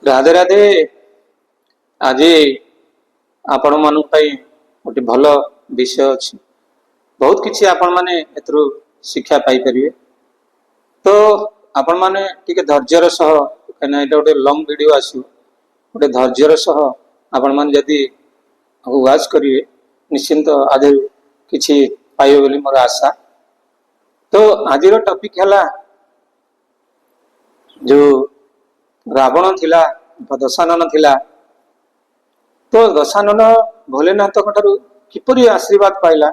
राधे राधे। आज आपण मान गोटे भल विषय अच्छी बहुत किसी आपण मैंने एथरू शिक्षा पाई परिवे। तो आपण मैंने टिके धैर्यर सह कहीं गोटे लंग वीडियो आसो गोटे धैर्यर सह आपण मैंने जदि वाच करेंगे निश्चिंत आज किसी पाइबे बोली मोर आशा। तो आज टॉपिक है जो रावण थिला दशानन थिला। तो दशानन भोलेनाथ किपरि आशीर्वाद पाइला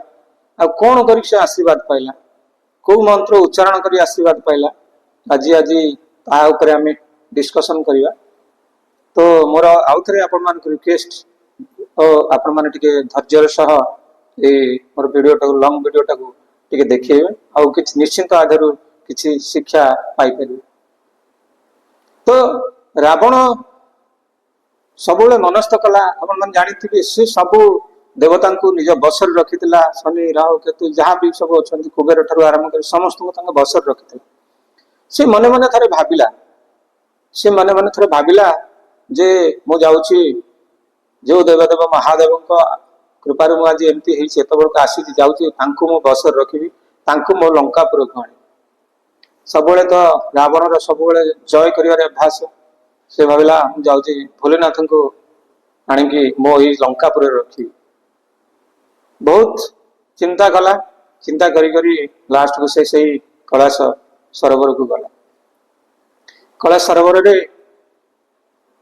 आ कौन कर आशीर्वाद पाइला कौ मंत्र उच्चारण कर आशीर्वाद पाइला आज आज आम डिस्कसन करवा। तो मोर आउ थे आपण मान रिक्वेस्ट आपण मैंने धैर्यर सह मोर वीडियो लंग वीडियो टाक देखिए आउ कि निश्चिंत आधार किसी शिक्षा पाई पारे। तो रावण सब मनस्थ कला अपन जानी सी सब देवता को निज बसर रखी शनि राहु केतु जहाँ भी सब अच्छा कुबेर ठार आरंभ कर समस्त बसर रखी से मने मने थे भाविला से मने मने थे भाविला जे मु जाऊँगी जो देवदेव महादेव कृपार मुझे एमती एत बड़क आसी जाऊँगी मु बसर रखी मो लंकापुर को आनी सब तो रावण सब जय कर अभ्यास से भाविला जाऊँगी भोलेनाथ को आणिकी मो लंकापुर रखी बहुत चिंता कला चिंता करी लास्ट को से कैलाश सरोवर को गला। कैलाश सरोवर रे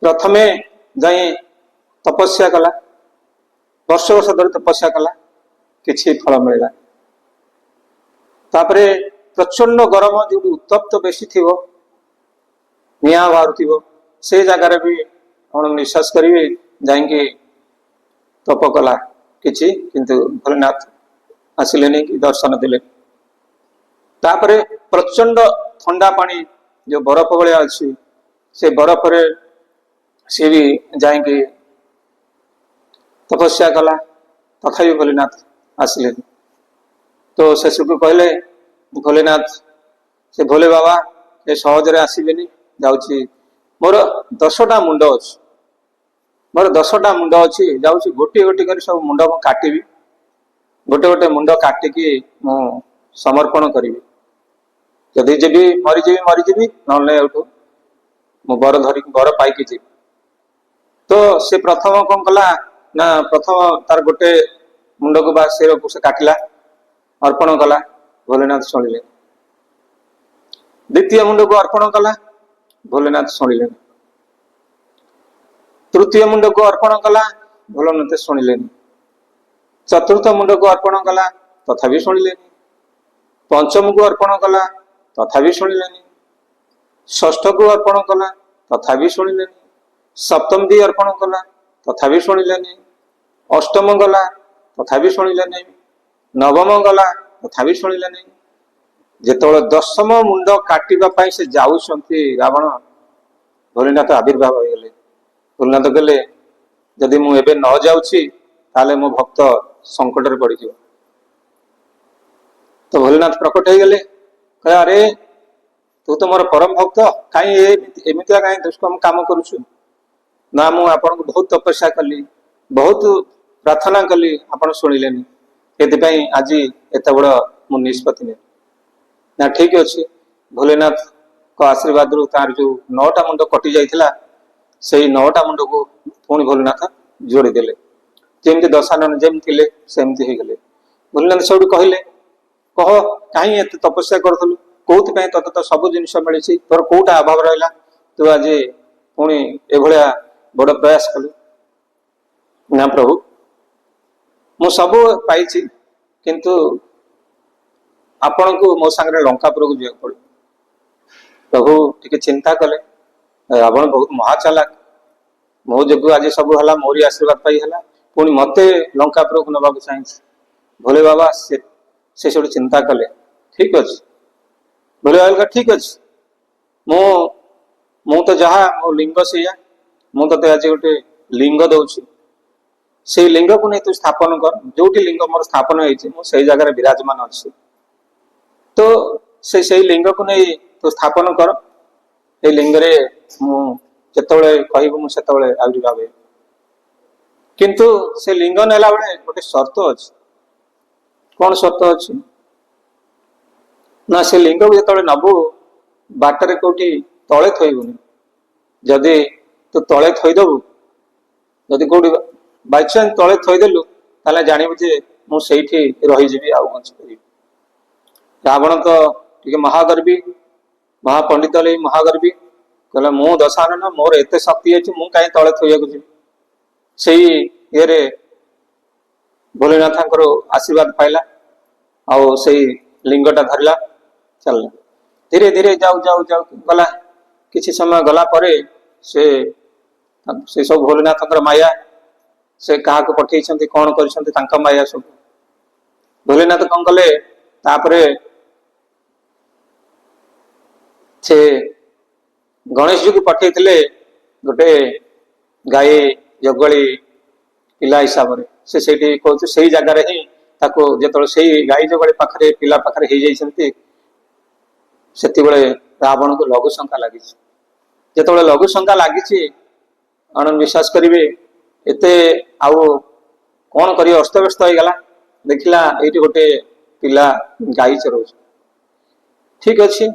प्रथमे जाई तपस्या कला वर्ष वर्ष धरी तपस्या कला किसी फल मिलला। तापरे प्रचंड गरम जो उत्तप्त बेसी थी निआ बाहर से जगार भी हम निश्वास करेंगे जाइए तप कला किछि किंतु भोलेनाथ आसिले नहीं कि दर्शन देले। तापरे प्रचंड ठंडा पानी जो बरफ भाया अच्छी से बरफ रे सी भी जाइए तपस्या कला तथापि भोलेनाथ आसिले। तो शेष को कहले भोलेनाथ से भोले बाबा ये सहजरे आसबेनि जाऊँगी मोर 10टा मुंड अच्छी मोर 10टा मुंड अच्छी जाऊँगी गोटे गोटे कर सब मुंड मु काटि गोटे गोटे मुंड काटिकी मु समर्पण करी जदि जी मरीजी ना मु बर धर बर पाई जी। तो से प्रथम कौन कला ना प्रथम तार गोटे मुंड को बा शेर को से काटिला अर्पण कला भोलेनाथ शुणिले। द्वितीय मुंड को अर्पण कला भोलेनाथ शुणिले। तृतीय मुंड को अर्पण कला भोलेनाथ शुणिले। चतुर्थ मुंड को अर्पण कला तथापि शुणिले। पंचम को अर्पण कला तथापि शुणिले। षष्ठ को अर्पण कला तथापि शुणिले। सप्तम दी अर्पण कला तथापि शुणिले। अष्टम गला तथापि शुणिले। नवम गला तथापि शुणिले। जेतोले 10म मुंड काटिबा से जाऊँगी रावण भोलेनाथ आविर्भाव हो गले। भोलेनाथ कहले जदि मु एबे न जाऊँगी ताले मो भक्त संकट पड़ जाओ। तो भोलेनाथ प्रकट हो गले कहे अरे तू तो मोर परम भक्त कहीं एमतिया कहीं दुष्कर्म काम करुछु ना मु आपन को बहुत तपस्या कली बहुत प्रार्थना कली आपन शुणिलेनी एथि आज एत बड़ मु निष्पत्ति ने ना ठीक अच्छे। भोलेनाथ को आशीर्वाद रु तार जो 9टा मुंड कटि जाइथिला से 9टा मुंड को पुणी भोलेनाथ जोड़ी देले जमती दशानन जमी थे सेमती हो गले। भोलेनाथ सब कहले कह कहीं एत तपस्या करूँ कौन तत तो सब जिन मिली तोर कौटा अभाव रहा तू आज पुणी एभलिया बड़ प्रयास कलु ना प्रभु मु सब पाई किंतु आपण को मो सांगे लंकापुर को जा पड़े। प्रभु टिके चिंता कले रावण बहुत महाचालाक मो जो आज सब है मोरी आशीर्वाद पाई है पुणी मते लंकापुर को नवा चाहिए। भोले बाबा से सब चिंता कले ठीक अच्छे। भोले बाबा ठीक अच्छे मु तो जहाँ मो लिंग से मुझे आज गोटे लिंग दौची से लिंग को नहीं तू स्थापन कर जो लिंग मोर स्थापन हो जगह विराजमान अच्छी। तो से लिंग को नहीं तो स्थापन कर ए लिंग रे ଯେତେବେଳେ କହିବୁ ମୁଁ ସେତେବେଳେ ଆବିର୍ଭାବ ହେବି। କିନ୍ତୁ ସେ ଲିଙ୍ଗ ନେଲା ବେଳେ ଗୋଟେ ସର୍ତ୍ତ ଅଛି। କଣ ସର୍ତ୍ତ ଅଛି ନା, ସେ ଲିଙ୍ଗକୁ ଯେତେବେଳେ ନବୁ ବାଟରେ କୋଉଠି ତଳେ ଥୋଇବୁନି। ଯଦି ତୁ ତଳେ ଥୋଇଦବୁ, ଯଦି କୋଉଠି ବାଇଚାନ୍ସ ତଳେ ଥୋଇଦେଲୁ, ତାହେଲେ ଜାଣିବୁ ଯେ ମୁଁ ସେଇଠି ରହିଯିବି, ଆଉ ବଞ୍ଚିପାରିବି। ରାବଣ ତ ଟିକେ ମହାଗର୍ବି, ମହାପଣ୍ଡିତ ହେଲେ ମହାଗର୍ବି, କହିଲା ମୁଁ ଦଶାନନ, ମୋର ଏତେ ଶକ୍ତି ଅଛି, ମୁଁ କାହିଁ ତଳେ ଥୋଇବାକୁ ଯିବି। ସେଇ ଇଏରେ ଭୋଲେନାଥଙ୍କର ଆଶୀର୍ବାଦ ପାଇଲା, ଆଉ ସେଇ ଲିଙ୍ଗଟା ଧରିଲା, ଚାଲିଲା। ଧୀରେ ଧୀରେ ଯାଉ ଯାଉ ଯାଉ ଗଲା। କିଛି ସମୟ ଗଲା ପରେ ସେ ସବୁ ଭୋଲେନାଥଙ୍କର ମାୟା, ସେ କାହାକୁ ପଠେଇଛନ୍ତି, କଣ କରିଛନ୍ତି, ତାଙ୍କ ମାୟା ସବୁ। ଭୋଲେନାଥ କଣ କଲେ, ତାପରେ ସେ ଗଣେଶଜୀକୁ ପଠେଇଥିଲେ ଗୋଟେ ଗାଈ ଜଗଳି ପିଲା ହିସାବରେ। ସେ ସେଇଠି କହୁଛି, ସେଇ ଜାଗାରେ ହିଁ ତାକୁ ଯେତେବେଳେ ସେଇ ଗାଈ ଜଗଳି ପାଖରେ ପିଲା ପାଖରେ ହେଇଯାଇଛନ୍ତି, ସେତେବେଳେ ରାବଣକୁ ଲଘୁ ଶଙ୍କା ଲାଗିଛି। ଯେତେବେଳେ ଲଘୁ ଶଙ୍କା ଲାଗିଛି, ଆନନ୍ଦ ବିଶ୍ୱାସ କରିବେ, ଏତେ ଆଉ କଣ କରିବେ, ଅସ୍ତବ୍ୟସ୍ତ ହେଇଗଲା। ଦେଖିଲା ଏଇଠି ଗୋଟେ ପିଲା ଗାଈ ଚରଉଛି। ଠିକ ଅଛି,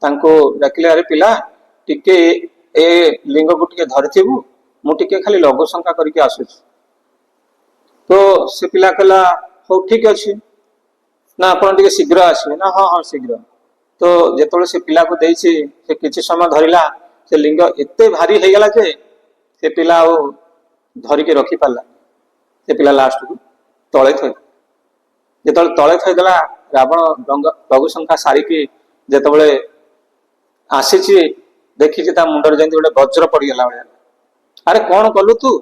ତାଙ୍କୁ ଡାକିଲେ, ଆରେ ପିଲା ଟିକେ ଏ ଲିଙ୍ଗକୁ ଟିକେ ଧରିଥିବୁ, ମୁଁ ଟିକେ ଖାଲି ଲଘୁ ଶଙ୍କା କରିକି ଆସୁଛି। ତ ସେ ପିଲା କହିଲା, ହଉ ଠିକ ଅଛି, ନା ଆପଣ ଟିକେ ଶୀଘ୍ର ଆସିବେ। ନା ହଁ ହଁ ଶୀଘ୍ର। ତ ଯେତେବେଳେ ସେ ପିଲାକୁ ଦେଇଛି, ସେ କିଛି ସମୟ ଧରିଲା, ସେ ଲିଙ୍ଗ ଏତେ ଭାରି ହେଇଗଲା ଯେ ସେ ପିଲା ଆଉ ଧରିକି ରଖି ପାରିଲା। ସେ ପିଲା ଲାଷ୍ଟକୁ ତଳେ ଥୋଇ, ଯେତେବେଳେ ତଳେ ଥୋଇଦେଲା, ରାବଣ ଲଘୁ ଶଙ୍କା ସାରିକି ଯେତେବେଳେ ଆସିଛି, ଦେଖିଛି ତା ମୁଣ୍ଡରେ ଯେମିତି ଗୋଟେ ବଜ୍ର ପଡିଗଲା ଭଳିଆ। ଆରେ କଣ କଲୁ ତୁ,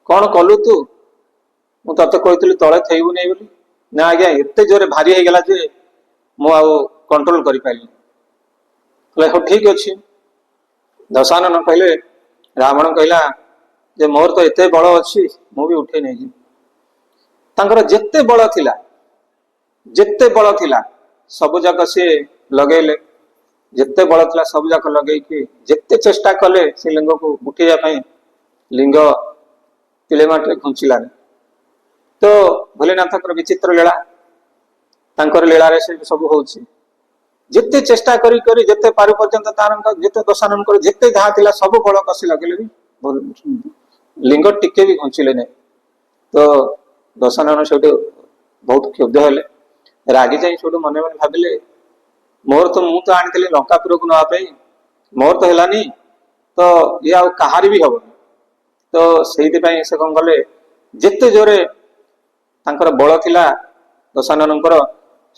କଣ କଲୁ ତୁ? ମୁଁ ତତେ କହିଥିଲି ତଳେ ଥୋଇବୁନି ବୋଲି। ନା ଆଜ୍ଞା, ଏତେ ଜୋରେ ଭାରି ହେଇଗଲା ଯେ ମୁଁ ଆଉ କଣ୍ଟ୍ରୋଲ କରିପାରିଲିନି। କହିଲେ ହଉ ଠିକ ଅଛି। ଦଶାନନ କହିଲେ, ରାବଣ କହିଲା ଯେ ମୋର ତ ଏତେ ବଳ ଅଛି, ମୁଁ ବି ଉଠେଇ ନେଇଯିବି। ତାଙ୍କର ଯେତେ ବଳ ଥିଲା, ଯେତେ ବଳ ଥିଲା ସବୁ ଯାକ ସିଏ ଲଗେଇଲେ। ଯେତେ ବଳ ଥିଲା ସବୁ ଯାକ ଲଗେଇକି ଯେତେ ଚେଷ୍ଟା କଲେ ସେ ଲିଙ୍ଗକୁ ଉଠେଇବା ପାଇଁ, ଲିଙ୍ଗ ତିଳେ ମାଟିରେ ଘୁଞ୍ଚିଲାନି। ତ ଭୋଲେନାଥଙ୍କର ବିଚିତ୍ର ଲୀଳା, ତାଙ୍କର ଲୀଳାରେ ସେ ସବୁ ହଉଛି। ଯେତେ ଚେଷ୍ଟା କରି କରି ଯେତେ ପାରୁ ପର୍ଯ୍ୟନ୍ତ ତାର ଯେତେ ଦଶାନନଙ୍କର ଯେତେ ଯାହା ଥିଲା ସବୁ ବଳ କଷି ଲଗେଇଲେ ବି ଲିଙ୍ଗ ଟିକେ ବି ଘୁଞ୍ଚିଲେ ନାହିଁ। ତ ଦଶାନନ ସେଠୁ ବହୁତ କ୍ଷୁବ୍ଧ ହେଲେ, ରାଗି ଯାଇ ସେଠୁ ମନେ ମନେ ଭାବିଲେ, ମୁଁ ତ ଆଣିଥିଲି ଲଙ୍କାପୁରକୁ ନେବା ପାଇଁ, ମୋର ତ ହେଲାନି, ତ ଇଏ ଆଉ କାହାରି ବି ହବନି। ତ ସେଇଥିପାଇଁ ସେ କଣ କଲେ, ଯେତେ ଜୋରେ ତାଙ୍କର ବଳ ଥିଲା ଦଶାନନଙ୍କର,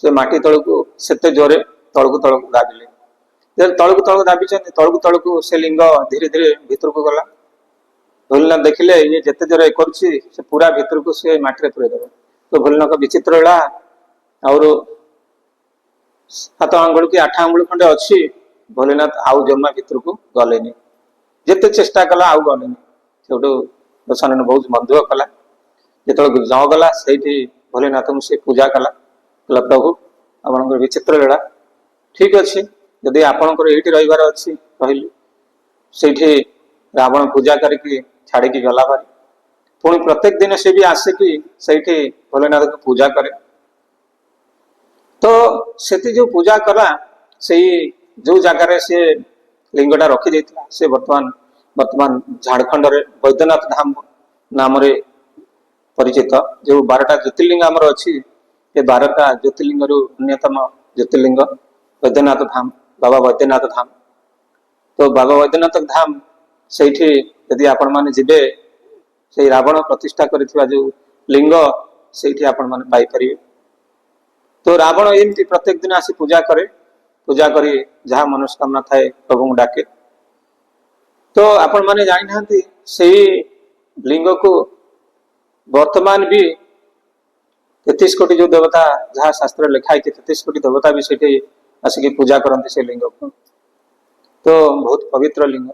ସେ ମାଟି ତଳକୁ ସେତେ ଜୋରେ ତଳକୁ ତଳକୁ ଦାବିଲେ। ତଳକୁ ତଳକୁ ଦାବିଛନ୍ତି, ତଳକୁ ତଳକୁ ସେ ଲିଙ୍ଗ ଧୀରେ ଧୀରେ ଭିତରକୁ ଗଲା। ଭୋଲେନାଥ ଦେଖିଲେ ଇଏ ଯେତେ ଜୋରେ କରୁଛି, ସେ ପୁରା ଭିତରକୁ ସେ ମାଟିରେ ପୁରେଇ ଦେବ। ତ ଭୋଲେନାଥ ବିଚିତ୍ର ଲୀଳା, ଆଉ 7 ଆଙ୍ଗୁଳି କି 8 ଆଙ୍ଗୁଳି ଖଣ୍ଡେ ଅଛି, ଭୋଲେନାଥ ଆଉ ଜମା ଭିତରକୁ ଗଲେନି। ଯେତେ ଚେଷ୍ଟା କଲା ଆଉ ଗଲେନି। ସେଠୁ ଦଶାନନ ବହୁତ ମନ ଦୁଃଖ କଲା। ଯେତେବେଳେ ନ ଗଲା, ସେଇଠି ଭୋଲେନାଥଙ୍କୁ ସେ ପୂଜା କଲା, କହିଲା ପ୍ରଭୁ ଆପଣଙ୍କର ବିଚିତ୍ର ଲୀଳା, ଠିକ ଅଛି, ଯଦି ଆପଣଙ୍କର ଏଇଠି ରହିବାର ଅଛି ରହିଲି। ସେଇଠି ରାବଣ ପୂଜା କରିକି ଛାଡିକି ଗଲା ଭାରି। ପୁଣି ପ୍ରତ୍ୟେକ ଦିନ ସେ ବି ଆସିକି ସେଇଠି ଭୋଲେନାଥଙ୍କୁ ପୂଜା କରେ। ତ ସେଠି ଯୋଉ ପୂଜା କଲା, ସେଇ ଯୋଉ ଜାଗାରେ ସେ ଲିଙ୍ଗଟା ରଖିଦେଇଥିଲା, ସେ ବର୍ତ୍ତମାନ ଝାଡଖଣ୍ଡରେ ବୈଦ୍ୟନାଥ ଧାମ ନାମରେ ପରିଚିତ। ଯୋଉ 12ଟା ଜ୍ୟୋତିର୍ଲିଙ୍ଗ ଆମର ଅଛି, ଏ 12ଟା ଜ୍ୟୋତିର୍ଲିଙ୍ଗରୁ ଅନ୍ୟତମ ଜ୍ୟୋତିର୍ଲିଙ୍ଗ ବୈଦ୍ୟନାଥ ଧାମ, ବାବା ବୈଦ୍ୟନାଥ ଧାମ। ତ ବାବା ବୈଦ୍ୟନାଥ ଧାମ, ସେଇଠି ଯଦି ଆପଣ ମାନେ ଯିବେ, ସେଇ ରାବଣ ପ୍ରତିଷ୍ଠା କରିଥିବା ଯୋଉ ଲିଙ୍ଗ ସେଇଠି ଆପଣ ମାନେ ପାଇପାରିବେ। ତ ରାବଣ ଏମିତି ପ୍ରତ୍ୟେକ ଦିନ ଆସି ପୂଜା କରେ, ପୂଜା କରି ଯାହା ମନସ୍କାମନା ଥାଏ ପ୍ରଭୁଙ୍କୁ ଡାକେ। ତ ଆପଣ ମାନେ ଜାଣିନାହାନ୍ତି, ସେଇ ଲିଙ୍ଗକୁ ବର୍ତ୍ତମାନ ବି 33 କୋଟି ଯୋଉ ଦେବତା, ଯାହା ଶାସ୍ତ୍ରରେ ଲେଖା ହେଇଛି, 33 କୋଟି ଦେବତା ବି ସେଠି ଆସିକି ପୂଜା କରନ୍ତି ସେ ଲିଙ୍ଗକୁ। ତ ବହୁତ ପବିତ୍ର ଲିଙ୍ଗ।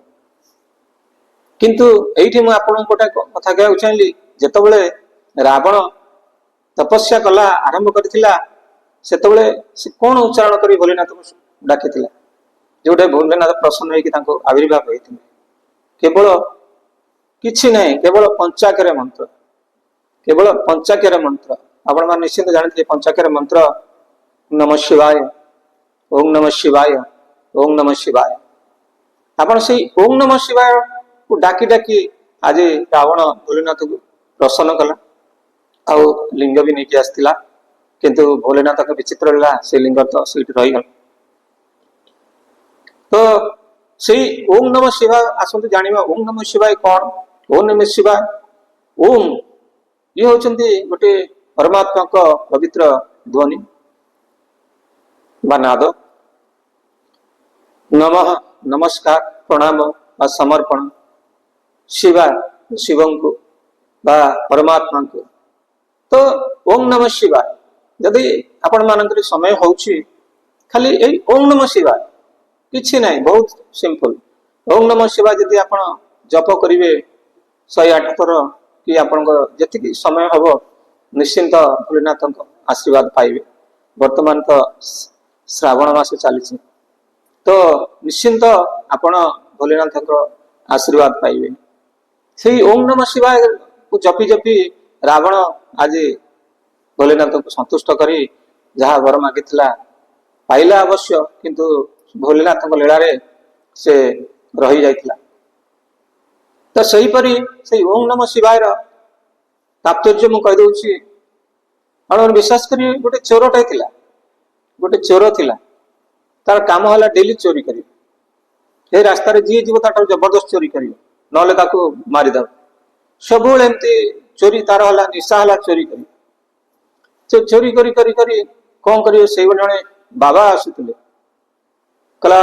କିନ୍ତୁ ଏଇଠି ମୁଁ ଆପଣଙ୍କୁ ଗୋଟେ କଥା କହିବାକୁ ଚାହିଁଲି, ଯେତେବେଳେ ରାବଣ ତପସ୍ୟା କଲା, ଆରମ୍ଭ କରିଥିଲା, ସେତେବେଳେ ସେ କଣ ଉଚ୍ଚାରଣ କରି ଭୋଲେନାଥଙ୍କୁ ଡାକିଥିଲା, ଯୋଉଟା ଭୋଲେନାଥ ପ୍ରସନ୍ନ ହେଇକି ତାଙ୍କୁ ଆବିର୍ଭାବ ହେଇଥିଲେ। କେବଳ କିଛି ନାହିଁ, କେବଳ ପଞ୍ଚାକ୍ଷର ମନ୍ତ୍ର, କେବଳ ପଞ୍ଚାକ୍ଷର ମନ୍ତ୍ର। ଆପଣମାନେ ନିଶ୍ଚିନ୍ତ ଜାଣିଥିବେ ପଞ୍ଚାକ୍ଷର ମନ୍ତ୍ର ନମ ଶିବାୟ, ଓಂ ନମ ଶିବାୟ, ଓಂ ନମ ଶିବାୟ। ଆପଣ ସେଇ ଓಂ ନମ ଶିବାୟ କୁ ଡାକି ଡାକି ଆଜି ରାବଣ ଭୋଲେନାଥକୁ ପ୍ରସନ୍ନ କଲା, ଆଉ ଲିଙ୍ଗ ବି ନେଇକି ଆସିଥିଲା। କିନ୍ତୁ ଭୋଲେନାଥଙ୍କ ବିଚିତ୍ର ହେଲା, ସେ ଲିଙ୍ଗ ତ ସେଇଠି ରହିଗଲା। ତ ସେଇ ଓಂ ନମ ଶିବାୟ ଆସନ୍ତୁ ଜାଣିବା ଓಂ ନମ ଶିବାୟ କଣ। ଓಂ ନମ ଶିବାୟ, ଓಂ ଇଏ ହଉଛନ୍ତି ଗୋଟେ ପରମାତ୍ମାଙ୍କ ପବିତ୍ର ଧ୍ୱନି ବା ନାଦ। ନମଃ ନମସ୍କାର, ପ୍ରଣାମ ବା ସମର୍ପଣ, ଶିବା ଶିବଙ୍କୁ ବା ପରମାତ୍ମାଙ୍କୁ। ତ ଓಂ ନମ ଶିବାୟ ଯଦି ଆପଣ ମାନଙ୍କର ସମୟ ହଉଛି ଖାଲି ଏଇ ଓಂ ନମ ଶିବାୟ, କିଛି ନାହିଁ, ବହୁତ ସିମ୍ପଲ। ଓಂ ନମ ଶିବାୟ ଯଦି ଆପଣ ଜପ କରିବେ 108 ଥର କି ଆପଣଙ୍କ ଯେତିକି ସମୟ ହବ, ନିଶ୍ଚିନ୍ତ ଭୋଲେନାଥଙ୍କ ଆଶୀର୍ବାଦ ପାଇବେ। ବର୍ତ୍ତମାନ ତ ଶ୍ରାବଣ ମାସ ଚାଲିଛି, ତ ନିଶ୍ଚିନ୍ତ ଆପଣ ଭୋଲେନାଥଙ୍କ ଆଶୀର୍ବାଦ ପାଇବେ। ସେଇ ଓಂ ନମ ଶିବାୟ କୁ ଜପି ଜପି ରାବଣ ଆଜି ଭୋଲେନାଥଙ୍କୁ ସନ୍ତୁଷ୍ଟ କରି ଯାହା ବର ମାଗିଥିଲା ପାଇଲା ଅବଶ୍ୟ, କିନ୍ତୁ ଭୋଲେନାଥଙ୍କ ଲୀଳାରେ ସେ ରହି ଯାଇଥିଲା। ତ ସେହିପରି ସେଇ ଓಂ ନମ ଶିବାୟର ତାତ୍ପର୍ଯ୍ୟ ମୁଁ କହିଦଉଛି। ଆପଣ ବିଶ୍ୱାସ କରିବେ, ଗୋଟେ ଚୋରଟାଏ ଥିଲା, ଗୋଟେ ଚୋର ଥିଲା, ତାର କାମ ହେଲା ଡେଲି ଚୋରି କରିବ। ଏ ରାସ୍ତାରେ ଯିଏ ଯିବ ତାଠାରୁ ଜବରଦସ୍ତ ଚୋରି କରିବ, ନହେଲେ ତାକୁ ମାରିଦବ। ସବୁବେଳେ ଏମିତି ଚୋରି, ତାର ହେଲା ନିଶା ହେଲା ଚୋରି କରିବ। ସେ ଚୋରି କରି କରି କରି କଣ କରିବ, ସେଇଭଳି ଜଣେ ବାବା ଆସୁଥିଲେ, କହିଲା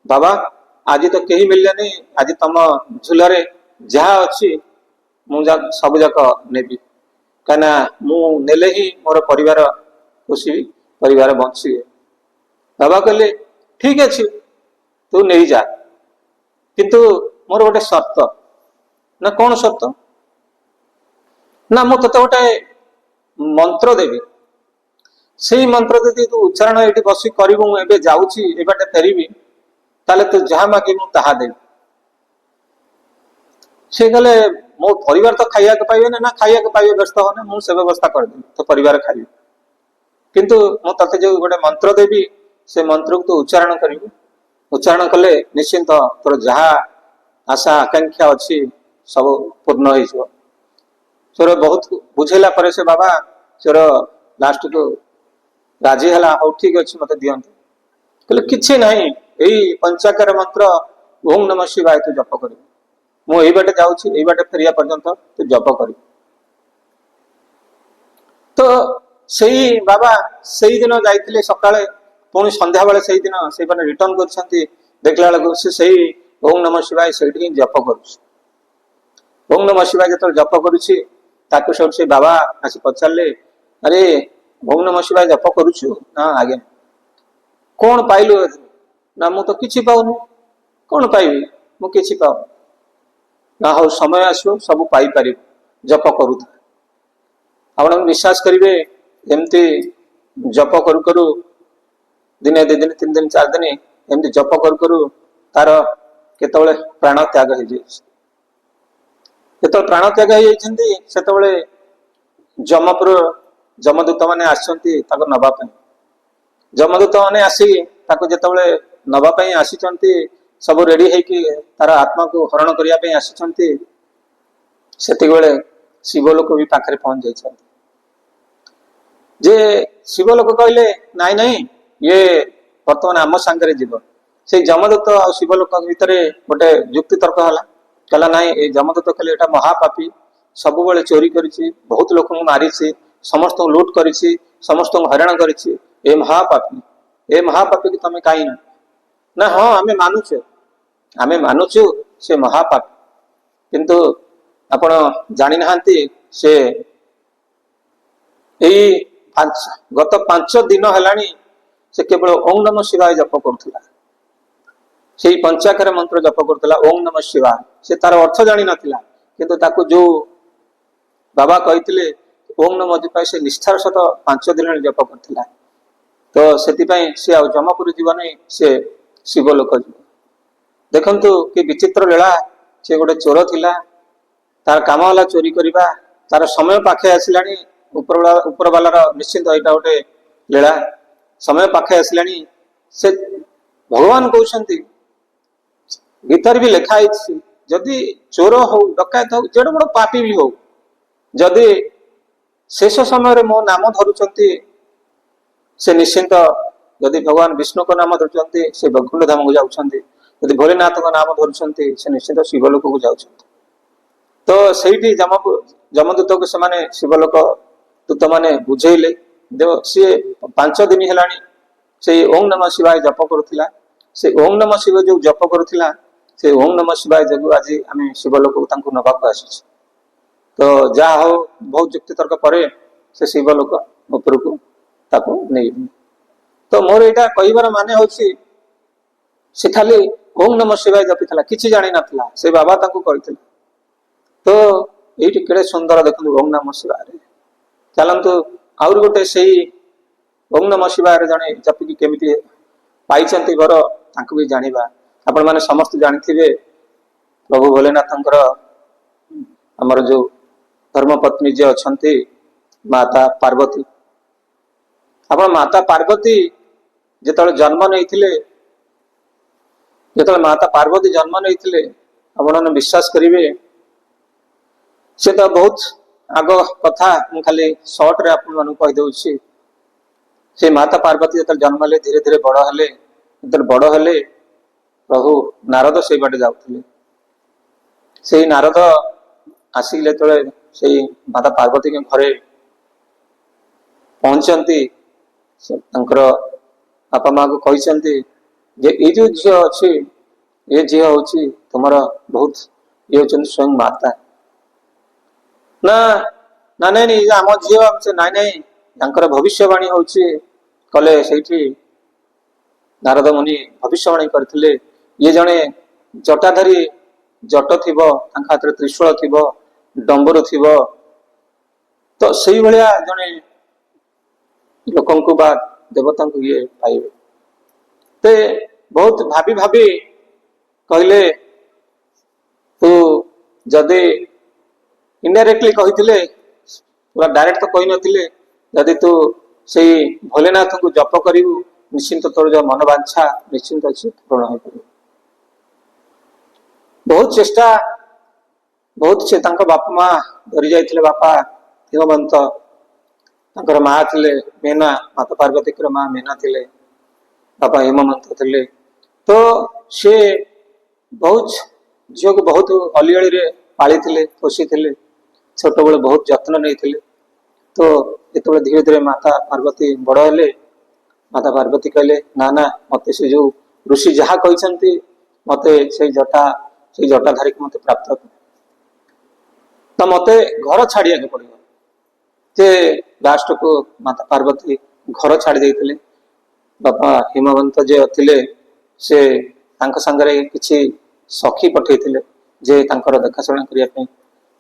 ବାବା ଆଜି ତ କେହି ମିଳିଲେନି, ଆଜି ତମ ଝୁଲାରେ ଯାହା ଅଛି ମୁଁ ସବୁ ଯାକ ନେବି, କାହିଁକିନା ମୁଁ ନେଲେ ହିଁ ମୋର ପରିବାର ପୋଷିବି, ପରିବାର ବଞ୍ଚିବେ। ବାବା କହିଲେ ଠିକ ଅଛି ତୁ ନେଇଯା, କିନ୍ତୁ ମୋର ଗୋଟେ ସର୍ତ୍ତ। ନା କଣ ସର୍ତ୍ତ? ନା ମୁଁ ତତେ ଗୋଟେ ମନ୍ତ୍ର ଦେବି, ସେଇ ମନ୍ତ୍ର ଯଦି ତୁ ଉଚ୍ଚାରଣ ଏଇଠି ବସି କରିବୁ, ମୁଁ ଏବେ ଯାଉଛି ଏ ବାଟେ ଫେରିବି, ତାହେଲେ ତୁ ଯାହା ମାଗିବୁ ମୁଁ ତାହା ଦେବି। ସେ କହିଲେ ମୋ ପରିବାର ତ ଖାଇବାକୁ ପାଇବେନି। ନା ଖାଇବାକୁ ପାଇବେ, ବ୍ୟସ୍ତ ହନେ, ମୁଁ ସେ ବ୍ୟବସ୍ଥା କରିଦେବି, ତ ପରିବାର ଖାଇବେ, କିନ୍ତୁ ମୁଁ ତତେ ଯୋଉ ଗୋଟେ ମନ୍ତ୍ର ଦେବି ସେ ମନ୍ତ୍ରକୁ ତୁ ଉଚ୍ଚାରଣ କରିବୁ। ଉଚ୍ଚାରଣ କଲେ ନିଶ୍ଚିନ୍ତ ତୋର ଯାହା ଆଶା ଆକାଂକ୍ଷା ଅଛି ସବୁ ପୂର୍ଣ୍ଣ ହେଇଯିବ। ଚୋର ବହୁତ ବୁଝେଇଲା ପରେ ସେ ବାବା ଚୋର ଲାଷ୍ଟକୁ ରାଜି ହେଲା, ହଉ ଠିକ ଅଛି ମତେ ଦିଅନ୍ତୁ। କହିଲେ କିଛି ନାହିଁ, ଏଇ ପଞ୍ଚାକ୍ଷର ମନ୍ତ୍ର ଓಂ ନମ ଶିବାୟ ତୁ ଜପ କରିବୁ, ମୁଁ ଏଇ ବାଟେ ଯାଉଛି, ଏଇ ବାଟେ ଫେରିବା ପର୍ଯ୍ୟନ୍ତ ତୁ ଜପ କରିବୁ। ତ ସେଇ ବାବା ସେଇଦିନ ଯାଇଥିଲେ ସକାଳେ, ପୁଣି ସନ୍ଧ୍ୟାବେଳେ ସେଇଦିନ ସେଇମାନେ ରିଟର୍ଣ କରିଛନ୍ତି। ଦେଖିଲା ବେଳକୁ ସେ ସେଇ ଓಂ ନମ ଶିବାୟ ସେଇଠି ହିଁ ଜପ କରୁଛି। ଓಂ ନମ ଶିବାୟ ଯେତେବେଳେ ଜପ କରୁଛି, ତାକୁ ସବୁ ସେ ବାବା ଆସି ପଚାରିଲେ, ଆରେ ଓಂ ନମ ଶିବାୟ ଜପ କରୁଛୁ? ନା ଆଜ୍ଞା। କଣ ପାଇଲୁ? ନା ମୁଁ ତ କିଛି ପାଉନି। କଣ ପାଇବି, ମୁଁ କିଛି ପାଉନି। ନା ହଉ, ସମୟ ଆସିବ ସବୁ ପାଇପାରିବୁ, ଜପ କରୁଥା। ଆପଣ ବିଶ୍ୱାସ କରିବେ, ଏମିତି ଜପ କରୁ କରୁ ଦିନେ 2 ଦିନ 3 ଦିନ 4 ଦିନ ଏମିତି ଜପ କରୁ କରୁ ତାର କେତେବେଳେ ପ୍ରାଣ ତ୍ୟାଗ ହେଇଯାଇଛି। ଯେତେବେଳେ ପ୍ରାଣ ତ୍ୟାଗ ହେଇଯାଇଛନ୍ତି, ସେତେବେଳେ ଯମପୁର ଯମଦୂତ ମାନେ ଆସିଛନ୍ତି ତାକୁ ନବା ପାଇଁ। ଯମଦୂତ ମାନେ ଆସି ତାକୁ ଯେତେବେଳେ ନବା ପାଇଁ ଆସିଛନ୍ତି, ସବୁ ରେଡି ହେଇକି ତାର ଆତ୍ମାକୁ ହରଣ କରିବା ପାଇଁ ଆସିଛନ୍ତି, ସେତିକିବେଳେ ଶିବଲୋକ ବି ପାଖରେ ପହଞ୍ଚି ଯାଇଛନ୍ତି। ଯେ ଶିବଲୋକ କହିଲେ ନାଇଁ ନାଇଁ, ଇଏ ବର୍ତ୍ତମାନ ଆମ ସାଙ୍ଗରେ ଯିବ। ସେଇ ଯମଦୂତ ଆଉ ଶିବଲୋକ ଭିତରେ ଗୋଟେ ଯୁକ୍ତି ତର୍କ ହେଲା। କହିଲା ନାଇଁ, ଏଇ ଯମଦୂତ କହିଲେ ଏଟା ମହାପାପୀ, ସବୁବେଳେ ଚୋରି କରିଛି, ବହୁତ ଲୋକଙ୍କୁ ମାରିଛି, ସମସ୍ତଙ୍କୁ ଲୁଟ କରିଛି, ସମସ୍ତଙ୍କୁ ହଇରାଣ କରିଛି, ଏ ମହାପାପୀ। ଏ ମହାପାପୀ କି ତମେ କାହିଁ? ନା ହଁ ଆମେ ମାନୁଛୁ ସେ ମହାପାପୀ, କିନ୍ତୁ ଆପଣ ଜାଣିନାହାନ୍ତି, ସେ ଏଇ ଗତ 5 ଦିନ ହେଲାଣି ସେ କେବଳ ଓಂ ନମ ଶିବାୟ ଜପ କରୁଥିଲା। ସେଇ ପଞ୍ଚାକ୍ଷର ମନ୍ତ୍ର ଜପ କରୁଥିଲା, ଓಂ ନମ ଶିବାୟ। ସେ ତାର ଅର୍ଥ ଜାଣିନଥିଲା, କିନ୍ତୁ ତାକୁ ଯୋଉ ବାବା କହିଥିଲେ ଓಂ ନମ ଶିବାୟ, ସେ ନିଷ୍ଠାର ସହିତ 5 ଦିନ ଜପ କରିଥିଲା। ତ ସେଥିପାଇଁ ସେ ଆଉ ଯମପୁର ଯିବ ନାହିଁ, ସେ ଶିବଲୋକ ଯିବ। ଦେଖନ୍ତୁ କି ବିଚିତ୍ର ଲୀଳା। ସେ ଗୋଟେ ଚୋର ଥିଲା, ତାର କାମ ହେଲା ଚୋରି କରିବା, ତାର ସମୟ ପାଖେ ଆସିଲାଣି। ଉପରବାଲାର ନିଶ୍ଚିନ୍ତ ଏଇଟା ଗୋଟେ ଲୀଳା। ସମୟ ପାଖେ ଆସିଲାଣି, ସେ ଭଗବାନ କହୁଛନ୍ତି, ଗୀତାରେ ବି ଲେଖା ହେଇଛି, ଯଦି ଚୋର ହଉ, ଡକାୟତ ହଉ, ଯେଡେ ବଡ ପାପୀ ବି ହଉ, ଯଦି ଶେଷ ସମୟରେ ମୋ ନାମ ଧରୁଛନ୍ତି, ସେ ନିଶ୍ଚିନ୍ତ, ଯଦି ଭଗବାନ ବିଷ୍ଣୁଙ୍କ ନାମ ଧରୁଛନ୍ତି ସେ ବୈକୁଣ୍ଠ ଧାମକୁ ଯାଉଛନ୍ତି, ଯଦି ଭୋଲେନାଥଙ୍କ ନାମ ଧରୁଛନ୍ତି ସେ ନିଶ୍ଚିନ୍ତ ଶିବଲୋକକୁ ଯାଉଛନ୍ତି। ତ ସେଇଠି ଯମଦୂତକୁ ସେମାନେ ଶିବଲୋକ ଦୂତ ମାନେ ବୁଝେଇଲେ। ସିଏ 5 ଦିନ ହେଲାଣି ସେଇ ଓಂ ନମଃ ଶିବାୟ ଜପ କରୁଥିଲା। ସେ ଓಂ ନମଃ ଶିବାୟ ଯୋଉ ଜପ କରୁଥିଲା, ସେ ଓಂ ନମଃ ଶିବାୟ ଯୋଗୁଁ ଆଜି ଆମେ ଶିବଲୋକକୁ ତାଙ୍କୁ ନବାକୁ ଆସିଛୁ। ତ ଯାହା ହଉ, ବହୁତ ଯୁକ୍ତି ତର୍କ ପରେ ସେ ଶିବଲୋକ ଉପରକୁ ତାକୁ ନେଇ। ତ ମୋର ଏଇଟା କହିବାର ମାନେ ହଉଛି, ସେ ଖାଲି ଓಂ ନମଃ ଶିବାୟ ଜପିଥିଲା, କିଛି ଜାଣିନଥିଲା, ସେ ବାବା ତାଙ୍କୁ କହିଥିଲେ। ତ ଏଇଠି କେଡେ ସୁନ୍ଦର ଦେଖନ୍ତୁ ଓಂ ନମଃ ଶିବାୟରେ। ଚାଲନ୍ତୁ ଆହୁରି ଗୋଟେ ସେଇ ଓಂ ନମଃ ଶିବାୟରେ ଜଣେ ଜପିକି କେମିତି ପାଇଛନ୍ତି ବର, ତାଙ୍କୁ ବି ଜାଣିବା। ଆପଣମାନେ ସମସ୍ତେ ଜାଣିଥିବେ ପ୍ରଭୁ ଭୋଲେନାଥଙ୍କର ଆମର ଯୋଉ ଧର୍ମପତ୍ନୀ ଯିଏ ଅଛନ୍ତି ମାତା ପାର୍ବତୀ। ଆପଣ ମାତା ପାର୍ବତୀ ଯେତେବେଳେ ଜନ୍ମ ନେଇଥିଲେ, ଯେତେବେଳେ ମାତା ପାର୍ବତୀ ଜନ୍ମ ନେଇଥିଲେ, ଆପଣମାନେ ବିଶ୍ୱାସ କରିବେ, ସେ ତ ବହୁତ ଆଗ କଥା, ମୁଁ ଖାଲି ସର୍ଟରେ ଆପଣମାନଙ୍କୁ କହିଦେଉଛି। ସେ ମାତା ପାର୍ବତୀ ଯେତେବେଳେ ଜନ୍ମ ହେଲେ, ଧୀରେ ଧୀରେ ବଡ ହେଲେ। ଯେତେବେଳେ ବଡ ହେଲେ, ପ୍ରଭୁ ନାରଦ ସେଇ ବାଟେ ଯାଉଥିଲେ। ସେଇ ନାରଦ ଆସିକି ଯେତେବେଳେ ସେଇ ମାତା ପାର୍ବତୀଙ୍କ ଘରେ ପହଞ୍ଚନ୍ତି, ତାଙ୍କର ବାପା ମାଙ୍କୁ କହିଛନ୍ତି ଯେ ଏଇ ଯୋଉ ଝିଅ ଅଛି, ଏ ଝିଅ ହଉଛି ତୁମର ବହୁତ ଇଏ ହଉଛନ୍ତି ସ୍ୱୟଂ ମାତା। ନା ନା ନାଇଁ ନାଇଁ ଆମ ଝିଅ, ନାଇଁ ନାଇଁ ତାଙ୍କର ଭବିଷ୍ୟବାଣୀ ହଉଛି। କଲେ ସେଇଠି ନାରଦ ମୁନି ଭବିଷ୍ୟବାଣୀ କରିଥିଲେ, ଇଏ ଜଣେ ଜଟାଧାରୀ, ଜଟ ଥିବ, ତାଙ୍କ ହାତରେ ତ୍ରିଶୂଳ ଥିବ, ଡମ୍ବରୁ ଥିବ। ତ ସେଇଭଳିଆ ଜଣେ ଲୋକଙ୍କୁ ବା ଦେବତାଙ୍କୁ ଇଏ ପାଇବେ। ତେ ବହୁତ ଭାବି ଭାବି କହିଲେ, ତୁ ଯଦି ଇନଡାଇରେକ୍ଟଲି କହିଥିଲେ, ପୁରା ଡାଇରେକ୍ଟ ତ କହିନଥିଲେ, ଯଦି ତୁ ସେଇ ଭୋଲେନାଥଙ୍କୁ ଜପ କରିବୁ, ନିଶ୍ଚିନ୍ତ ତୋର ଯୋଉ ମନବାଞ୍ଛା ନିଶ୍ଚିନ୍ତ ଅଛି ପୂରଣ ହେଇପାରିବ। ବହୁତ ଚେଷ୍ଟା, ବହୁତ ସେ ତାଙ୍କ ବାପା ମା ଧରି ଯାଇଥିଲେ। ବାପା ହିମବନ୍ତ, ତାଙ୍କର ମା ଥିଲେ ମେନା, ମାତା ପାର୍ବତୀଙ୍କର ମା ମେନା ଥିଲେ, ବାପା ହିମବନ୍ତ ଥିଲେ। ତ ସେ ବହୁତ ଝିଅକୁ ବହୁତ ଅଲିଅଳିରେ ପାଳିଥିଲେ, ପୋଷିଥିଲେ, ଛୋଟବେଳେ ବହୁତ ଯତ୍ନ ନେଇଥିଲେ। ତ ଯେତେବେଳେ ଧୀରେ ଧୀରେ ମାତା ପାର୍ବତୀ ବଡ ହେଲେ, ମାତା ପାର୍ବତୀ କହିଲେ, ନା ନା ମତେ ସେ ଯୋଉ ଋଷି ଯାହା କହିଛନ୍ତି, ମତେ ସେଇ ଜଟାଧାରୀକୁ ମତେ ପ୍ରାପ୍ତ, ତ ମତେ ଘର ଛାଡିବାକୁ ପଡିବ। ଯେ ଲାଷ୍ଟକୁ ମାତା ପାର୍ବତୀ ଘର ଛାଡି ଦେଇଥିଲେ। ବାପା ହିମବନ୍ତ ଯିଏ ଥିଲେ, ସେ ତାଙ୍କ ସାଙ୍ଗରେ କିଛି ସଖୀ ପଠେଇଥିଲେ ଯେ ତାଙ୍କର ଦେଖାଶୁଣା କରିବା ପାଇଁ।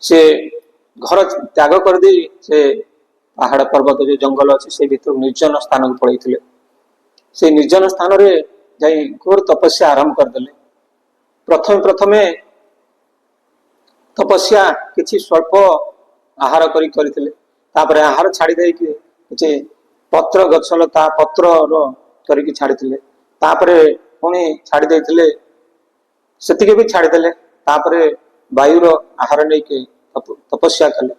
ସେ ଘର ତ୍ୟାଗ କରିଦେଇ ସେ ପାହାଡ ପର୍ବତ ଯୋଉ ଜଙ୍ଗଲ ଅଛି, ସେ ଭିତରୁ ନିର୍ଜନ ସ୍ଥାନକୁ ପଳେଇଥିଲେ। ସେ ନିର୍ଜନ ସ୍ଥାନରେ ଯାଇ ଘୋର ତପସ୍ୟା ଆରମ୍ଭ କରିଦେଲେ। ପ୍ରଥମେ ପ୍ରଥମେ ତପସ୍ୟା କିଛି ସ୍ୱଳ୍ପ ଆହାର କରିଥିଲେ, ତାପରେ ଆହାର ଛାଡି ଦେଇକି କିଛି ପତ୍ର, ଗଛ ଲତା ପତ୍ରର କରିକି ଛାଡିଥିଲେ। ତାପରେ ପୁଣି ଛାଡି ଦେଇଥିଲେ, ସେତିକି ବି ଛାଡିଦେଲେ। ତାପରେ ବାୟୁର ଆହାର ନେଇକି ତପସ୍ୟା କଲେ।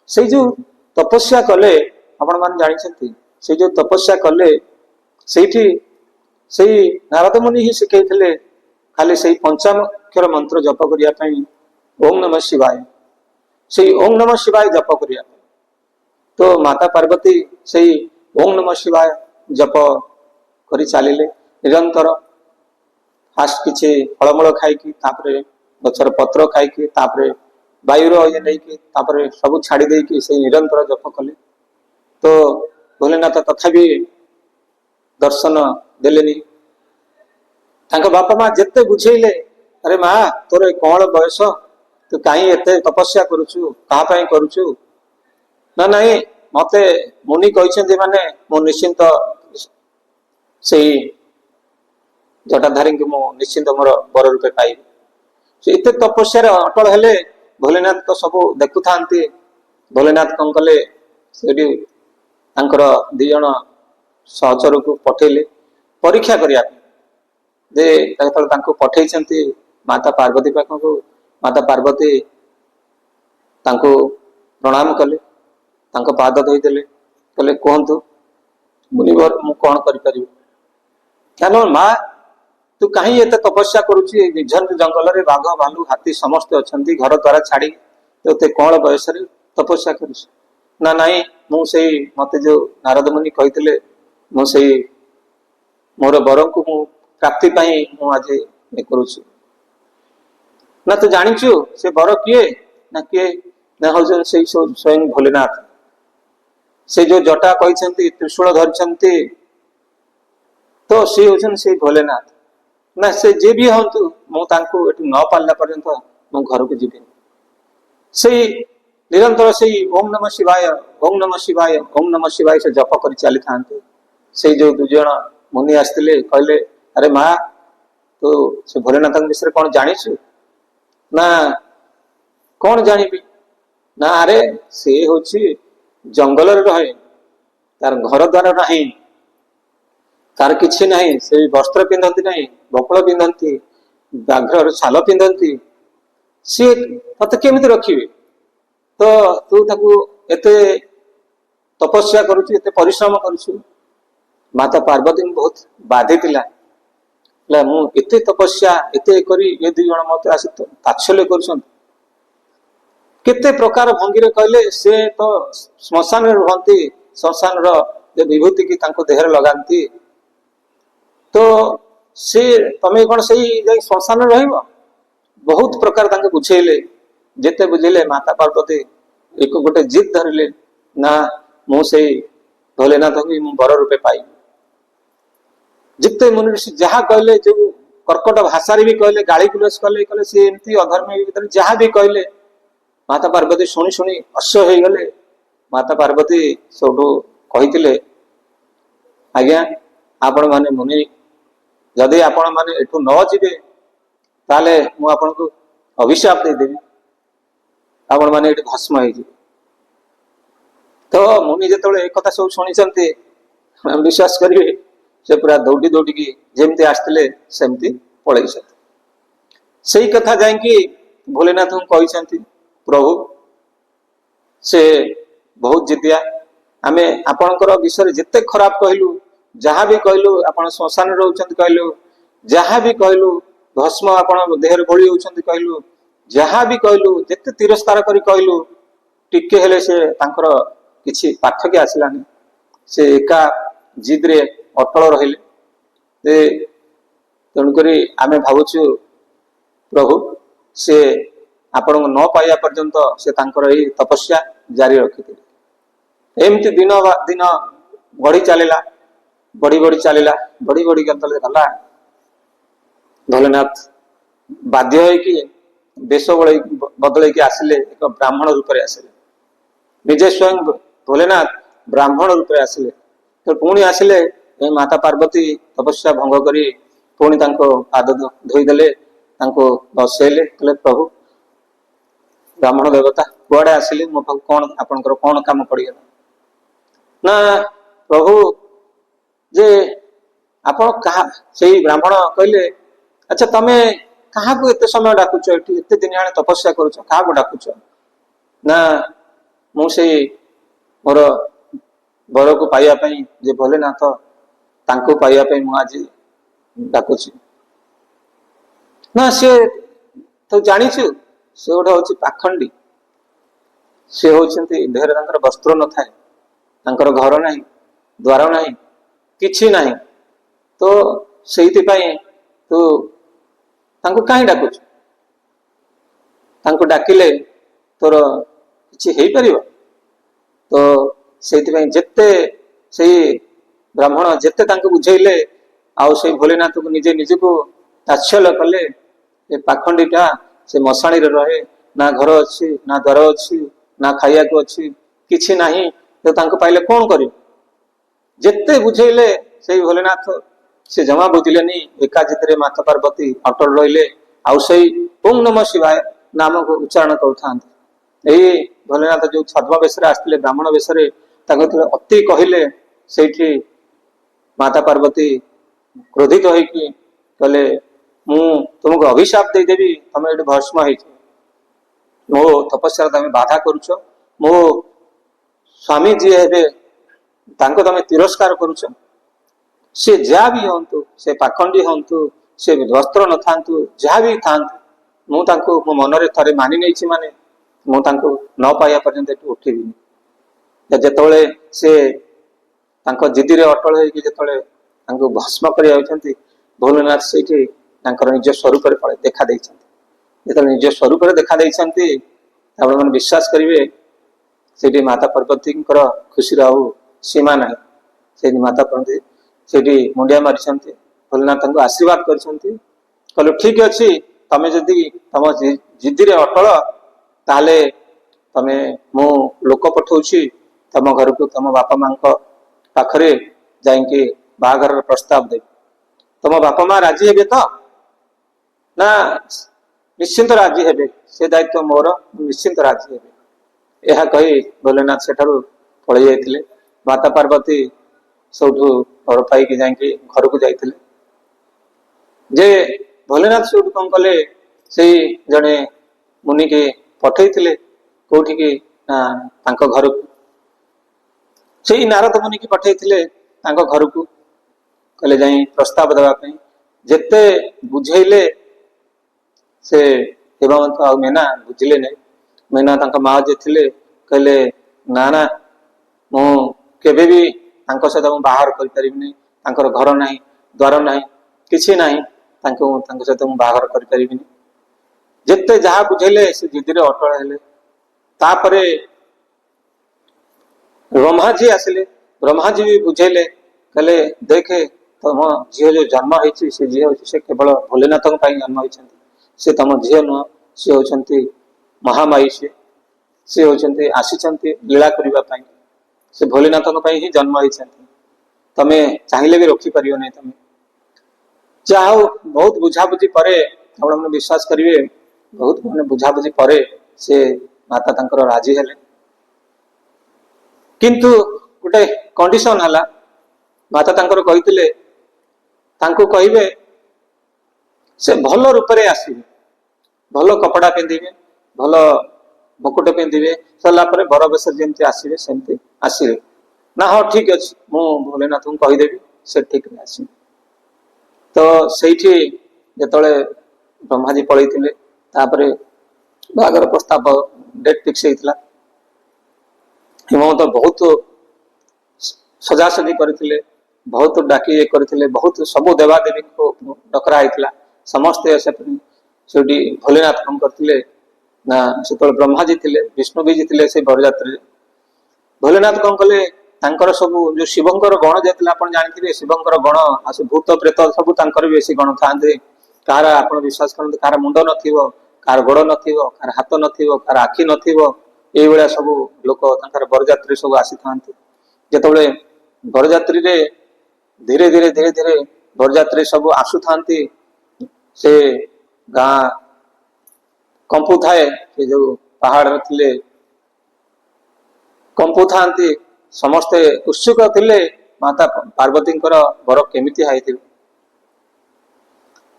ସେଇ ଯୋଉ ତପସ୍ୟା କଲେ, ଆପଣ ମାନେ ଜାଣିଛନ୍ତି, ସେଇ ଯୋଉ ତପସ୍ୟା କଲେ, ସେଇଠି ସେଇ ନାରଦ ମୁନି ହିଁ ଶିଖେଇଥିଲେ ଖାଲି ସେଇ ପଞ୍ଚାକ୍ଷର ମନ୍ତ୍ର ଜପ କରିବା ପାଇଁ, ଓಂ ନମଃ ଶିବାୟ। ସେଇ ଓಂ ନମଃ ଶିବାୟ ଜପ କରିବା ପାଇଁ ତ ମାତା ପାର୍ବତୀ ସେଇ ଓಂ ନମଃ ଶିବାୟ ଜପ କରି ଚାଲିଲେ ନିରନ୍ତର। ଫାଷ୍ଟ କିଛି ଫଳମୂଳ ଖାଇକି, ତାପରେ ଗଛର ପତ୍ର ଖାଇକି, ତାପରେ ବାୟୁର ଇଏ ନେଇକି, ତାପରେ ସବୁ ଛାଡି ଦେଇକି ସେଇ ନିରନ୍ତର ଜପ କଲେ। ତ ଭୋଲେନାଥ ତଥାପି ଦର୍ଶନ ଦେଲେନି। ତାଙ୍କ ବାପା ମା ଯେତେ ବୁଝେଇଲେ, ଆରେ ମା ତୋର କଅଁଳ ବୟସ, ତୁ କାହିଁ ଏତେ ତପସ୍ୟା କରୁଛୁ, କାହା ପାଇଁ କରୁଛୁ? ନା ନାଇଁ ମତେ ମୁନି କହିଛନ୍ତି ମାନେ ମୁଁ ନିଶ୍ଚିନ୍ତ ସେଇ जटाधारी मु निश्चिंत मोर बर रूपे पाइबी। से एत तपस्या अटल हेले भोलेनाथ तो सब देखु था। भोलेनाथ कौन कले से दी जन सहचर को पठेले परीक्षा करने पठे माता पार्वती पाखक। माता पार्वती प्रणाम कले पाद धोईदेले कहले कहतु मुनिवर मु कौन कर माँ तू कहीं एत तपस्या करुच्ची निर्झर जंगल में बाघ भालू हाथी समस्त अच्छा घर द्वारा छाड़ी ते कौन बयस तपस्या कर ना नाई मुझे मत जो नारद मुनि कही मुझे मोर बर को मु प्राप्ति आज ये करुच्ची ना तू जाचु से बर किए ना किए ना हूँ से स्वयं भोलेनाथ से जो जटा कही त्रिशूल धरती तो सी हूँ से भोलेनाथ ना से जे भी हूँ मुझे न पाला पर्यंत मु घर को जी से निरंतर से ओम नमः शिवाय ओम नमः शिवाय ओम नमः शिवाय से जप कर चली था। से जो दुज मुनि आसते कहले अरे माँ तो से भोलेनाथ विषय कौन जाचु ना कौन जानी ना अरे से हूँ जंगल रहे तार घर द्वार ना तार किसी ना से वस्त्र पिंधती ना बकुल पिंधती बाघर छाल पिंधती सी मत केमी रखिए तो तू एते तपस्या करुचु एते परिश्रम करुचु। माता पार्वती बहुत बाधि मुझे तपस्या एते करी ये दुई जन मत आस तात्सल्य करते प्रकार भंगी कहले से तो श्मशान रुहती श्मशान विभूति की देहरे लगाती तो सी तमें कौन से श्मशान रही बहुत प्रकार बुझेले जिते बुझेले माता पार्वती एक गोटे जिद धरले ना मुझे भोलेनाथ भी मु बर रूपे पाई जिते मुनि ऋषि जहाँ कहले जो कर्कट भाषा भी कहले गाड़ी गुलस कले कहले सी एमती अधर्म भीतर जहाँ भी कहले माता पार्वती शुणी शुणी अश्य हो गले। माता पार्वती सबू कही आज्ञा आपण माने मुनि जदि आपण माने एठू न जीवे ताले मु आपन को अभिशाप देदेवी आपण माने एठी भस्म हो। तो मुनि जो एक सब शुणी विश्वास करेंगे से पूरा दौड़ी दौड़ी जमती आसते सेमती पलि से कथा जाकि भोलेनाथ को कही प्रभु से बहुत जिदिया आम आपणकर विषय जिते खराब कहलु जहाँ भी कहलु आप श्मशान रोच कहलु जहाँ भी कहलु भस्म आप देहर भोली होती कहलु जहाँ भी कहलु जिते तिरस्कार कर कहलु टिके हेले से तांकर किछि पार्थक्य आसलानी से एका जिद्रे अटल रहिले तेणुक आमे भावुछु प्रभु से आपण न पाइबा पर्यंत से तांकर एही तपस्या जारी रखिथिले। एमती दिन दिन बढ़ी चलला बढ़ी बढ़ी चलला बढ़ी बढ़ी गला भोलेनाथ बाध्य होइकि वेश बदल आसिले एक ब्राह्मण रूप में आसिले निजे स्वयं भोलेनाथ ब्राह्मण रूप में आसिले तो पुणी आसिले माता पार्वती तपस्या भंग करी पुणी पाद धोईदेले बसैले कहले प्रभु ब्राह्मण देवता कुआड़े आसिले मो कौन आपंकर कौन काम पड़गला ना प्रभु जे आप से ब्राह्मण कहले अच्छा तमें क्या एत समय डाकुच एत दिन आने तपस्या करुच क्या डाकुच ना मुझे मोर बर को पाइबापी जे भोलेनाथ तांको पाइबापी मुझे डाकुची ना सी तो जाचु से गोटे हूँ पाखंडी सी हूँ देहरे वस्त्र न थाए घर ना द्वार ना कि ना तो से तू कहीं डाकुच डाकिले तोर कि तो से जिते से ब्राह्मण जिते बुझेले आउ से भोलेनाथ को निजे निज को तात्सल्य कले पाखंडीटा से मशाणी रहे ना घर अच्छी ना द्वार अच्छी ना खाइया को अच्छी किछि नाही तो पाइले कौन कर जिते बुझेले से भोलेनाथ से जमा बुझिलेनी एका जितरे माता पार्वती अटल रहिले आउ सेई ओम नमः शिवाय नाम को उच्चारण करथांत एई भोलेनाथ जो छद्म बेशरे आस्तिले ब्राह्मण बेशरे ताको अति कहिले सेठी माता पार्वती क्रोधित होइकी कहले मु तुमको अभिशाप दे देवी तमे एठी भस्म हेछ मो तपस्या तमे बाधा करूछ मो स्वामी जी हेबे तांको तमे तिरस्कार करूछ से जहाँ भी हंतु से पाखंडी हंतु से वस्त्र न थांतु जहाँ भी थांतु मु तांको मो मनरे थरे मानि नेछि माने मु तांको न पाया पर्यंत एठु उठिबिनी जेतोळे से तांको जिद्दी रे अटल होइकी जेतोळे तांको भस्म करि आउछंती भोलेनाथ सेठी तांकर निज स्वरूप रे पळे देखा दैछंती जेतोळे निज स्वरूप रे देखा दैछंती आपण मन विश्वास करिवे सेठी माता पार्वतींकर खुशी रहू सीमा नाही सेठी माता पार्वती सेठी मुंडिया मारिछंती भोलेनाथ तांको आशीर्वाद करछंती कहलो ठीक अछि तमे जदी तम जिद्दी रे अटल ताले तमे मु लोक पठौछि तम घर को तम बापा मां पाखरे जाइके बाहागर प्रस्ताव दे तम बापा मां राजी हेबे तो ना निश्चिंत राजी हेबे से दायित्व मोर निश्चिंत राजी हेबे यह कही भोलेनाथ सेठारु पळै जाइथिले माता पार्वती सबठु घर पाई जाइके घर को जाइथिले जे भोलेनाथ सेठु कौन कले से जने मुनि के पठैथिले कोठी की तांको घर को से नारद मुनि की पठैथिले तांको घर को कहले जाई प्रस्ताव देवा पई जेते बुझैले से हेमंत आ मेना बुझिले नै मेना तांको मां जे थिले कहले ना ना मु केबे भी तांको सहित मु बाहर करि परिबिनी तांकर घर नाही द्वार नाही किछि नाही तांको सहित मु बाहर करि परिबिनी जेते जहा बुझैले से जिद्दी रे अटल हेले तापरे ब्रह्मा जी आसिले ब्रह्मा जी भी बुझेले कहले देखे तम झील जो जन्म होती से झील से केवल भोलेनाथ जन्म होती से तम झील नुह सी होती महामाई सी होती आसी लीला करने से भोलेनाथ ही जन्म होती तमे चाहिए भी रखिपर नहीं तमें चाह बहुत बुझाबुझी पर विश्वास करेंगे बहुत मैंने बुझाबुझी पर से माता तंकर राजी हेले किंतु गोटे कंडीशन है माता तंकर कही कहे से भल रूप से आसवे भल कपड़ा पिंधे भल मुकुट पिंधे सरलापर बर बेश जमी आसवे सेमती आसवे ना हाँ ठीक अच्छे मु भोलेनाथ को कहीदेवी से ठीक आस तो सही जिते ब्रह्माजी पलैते बागर प्रस्ताव डेट फिक्स होता हिमंत बहुत सजासजी करते बहुत डाकी करते बहुत सब देवादेवी को डकरा होता समस्ते से भोलेनाथ कौन करते ना से ब्रह्माजी थे विष्णुजी थे से बरजात्री भोलेनाथ कौन कले सब जो शिवंकर गण जाता आप जानते शिवंकर गण आस भूत प्रेत सब बेसी गण था कहार आप विश्वास करते कहार मुंड न कार गोड़ न कार हाथ न कार आखि न ये सब लोक बरजात्री सब आसी था जिते बरजात्री रे धीरे धीरे धीरे धीरे बरजात्री सब आसु था से गाँ कंपु थाए जो पहाड़ थे कंपु था समस्ते उत्सुक थे माता पार्वती बर केमिति हाई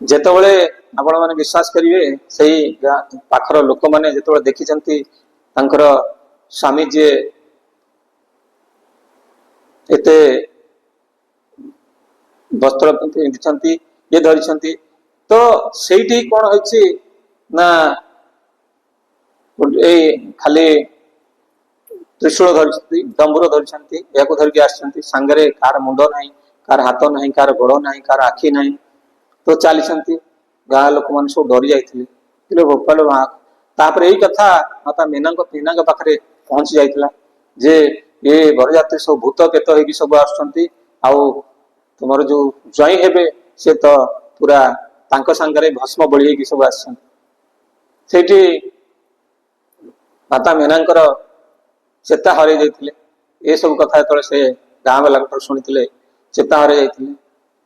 जेतबले आपण माने विश्वास करिवे सही पाखर लोक माने जेतबले देखिचंती तांकर स्वामी जे एते वस्त्र पिंधिचंती ये धरिचंती तो सेठी कोन होइछि ना ए खाली त्रिशूल धरिचंती डंबुर धरिचंती याको धरके आछंती संगरे कार मुंड नाही कार हाथ नाही कार गोड़ नाही कार आखि नाही तो चली गाँ लोक मैंने सब डरी जाते गोपाल तापर यही कथा माता मीना पाखे पहुंची जाता जे ये बरजात्री सब भूत पेत हो सब आसुँच तुम जो ज्वाई हेबे से तो पूरा तांको सांगरे भस्म बड़ी सब आठी माता मीना चेता हर जाते ये सब कथा जो से गाँ वाला शुणी चेता हर जाते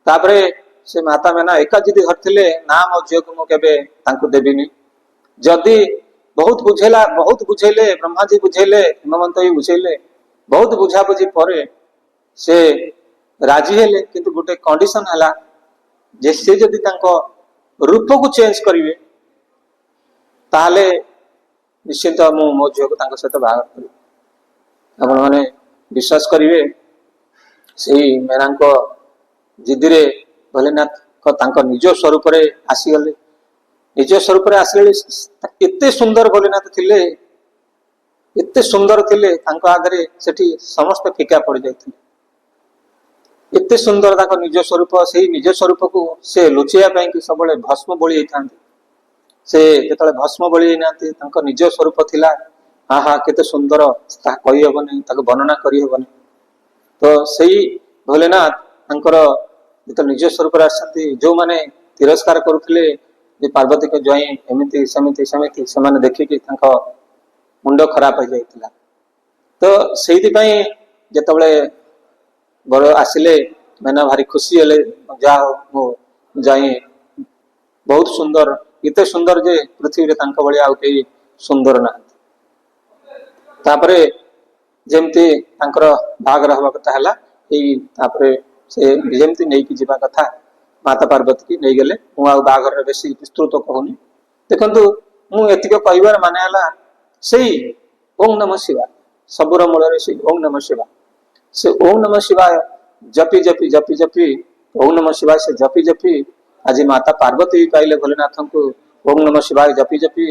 तापरे से माता मैना एका जिदी धरथिले ना मो झील को मु केबे तांको देबिनी जदि बहुत बुझेले ब्रह्मा जी बुझेले हिमवंत भी बुझेले बहुत बुझा बुझी परे से राजी हेले किंतु गोटे कंडीशन हला जे से जदि तांको रूप को चेंज करिवे ताले निश्चित मु मो झील को तांको सहित बाहार करी आपण माने विश्वास करिवे सेही मेनांको जिदिरे भोलेनाथ को तांको निज स्वरूप रे आसी गले निज स्वरूप रे आसले एते सुंदर भोलेनाथ थिले एते सुंदर थिले तांको आगरे सेठी समस्त फीका पड़ जायथिले एते सुंदर तांको निज स्वरूप सेही निज स्वरूप को से लुचिया पई कि सबले भस्म बळी होइथांती से जेतले भस्म बळी होइनांती तांको निज स्वरूप थिला आहा केते सुंदर ता कहि हबनी ताको वर्णना करि हबनी तो सेही भोलेनाथ तांकर जेतले निज स्वरूप रे आसंती जो माने तिरस्कार करुथिले जे पार्वती को ज्वाई एमिति समिति समिति समान देखि कि तांको मुंड खराब हो जाइतिला तो सेहिति पई जेतबळे बड़ आसिले मैंने भारी खुशी हेले जा हो जाई बहुत सुंदर इते सुंदर जे पृथ्वी रे तांको बळी आउ केही सुंदर ना तापरे जेमती तांकर बागर हवा कथा हला एई तापरे से जेमती नै कि जीवा कथा माता पार्वती की नहीं गले मु आ बागर रे बेसी विस्तृत कहूनी देखंतु मु एतिक कहबार माने हला सेई ओम नमः शिवाय सबुर मूल रे सेई ओम नमः शिवाय से ओम नमः शिवाय जपी जपी जपी जपी ओम नमः शिवाय से जपी जपी आज माता पार्वती पाइले भोलेनाथ को ओम नमः शिवाय जपी जपी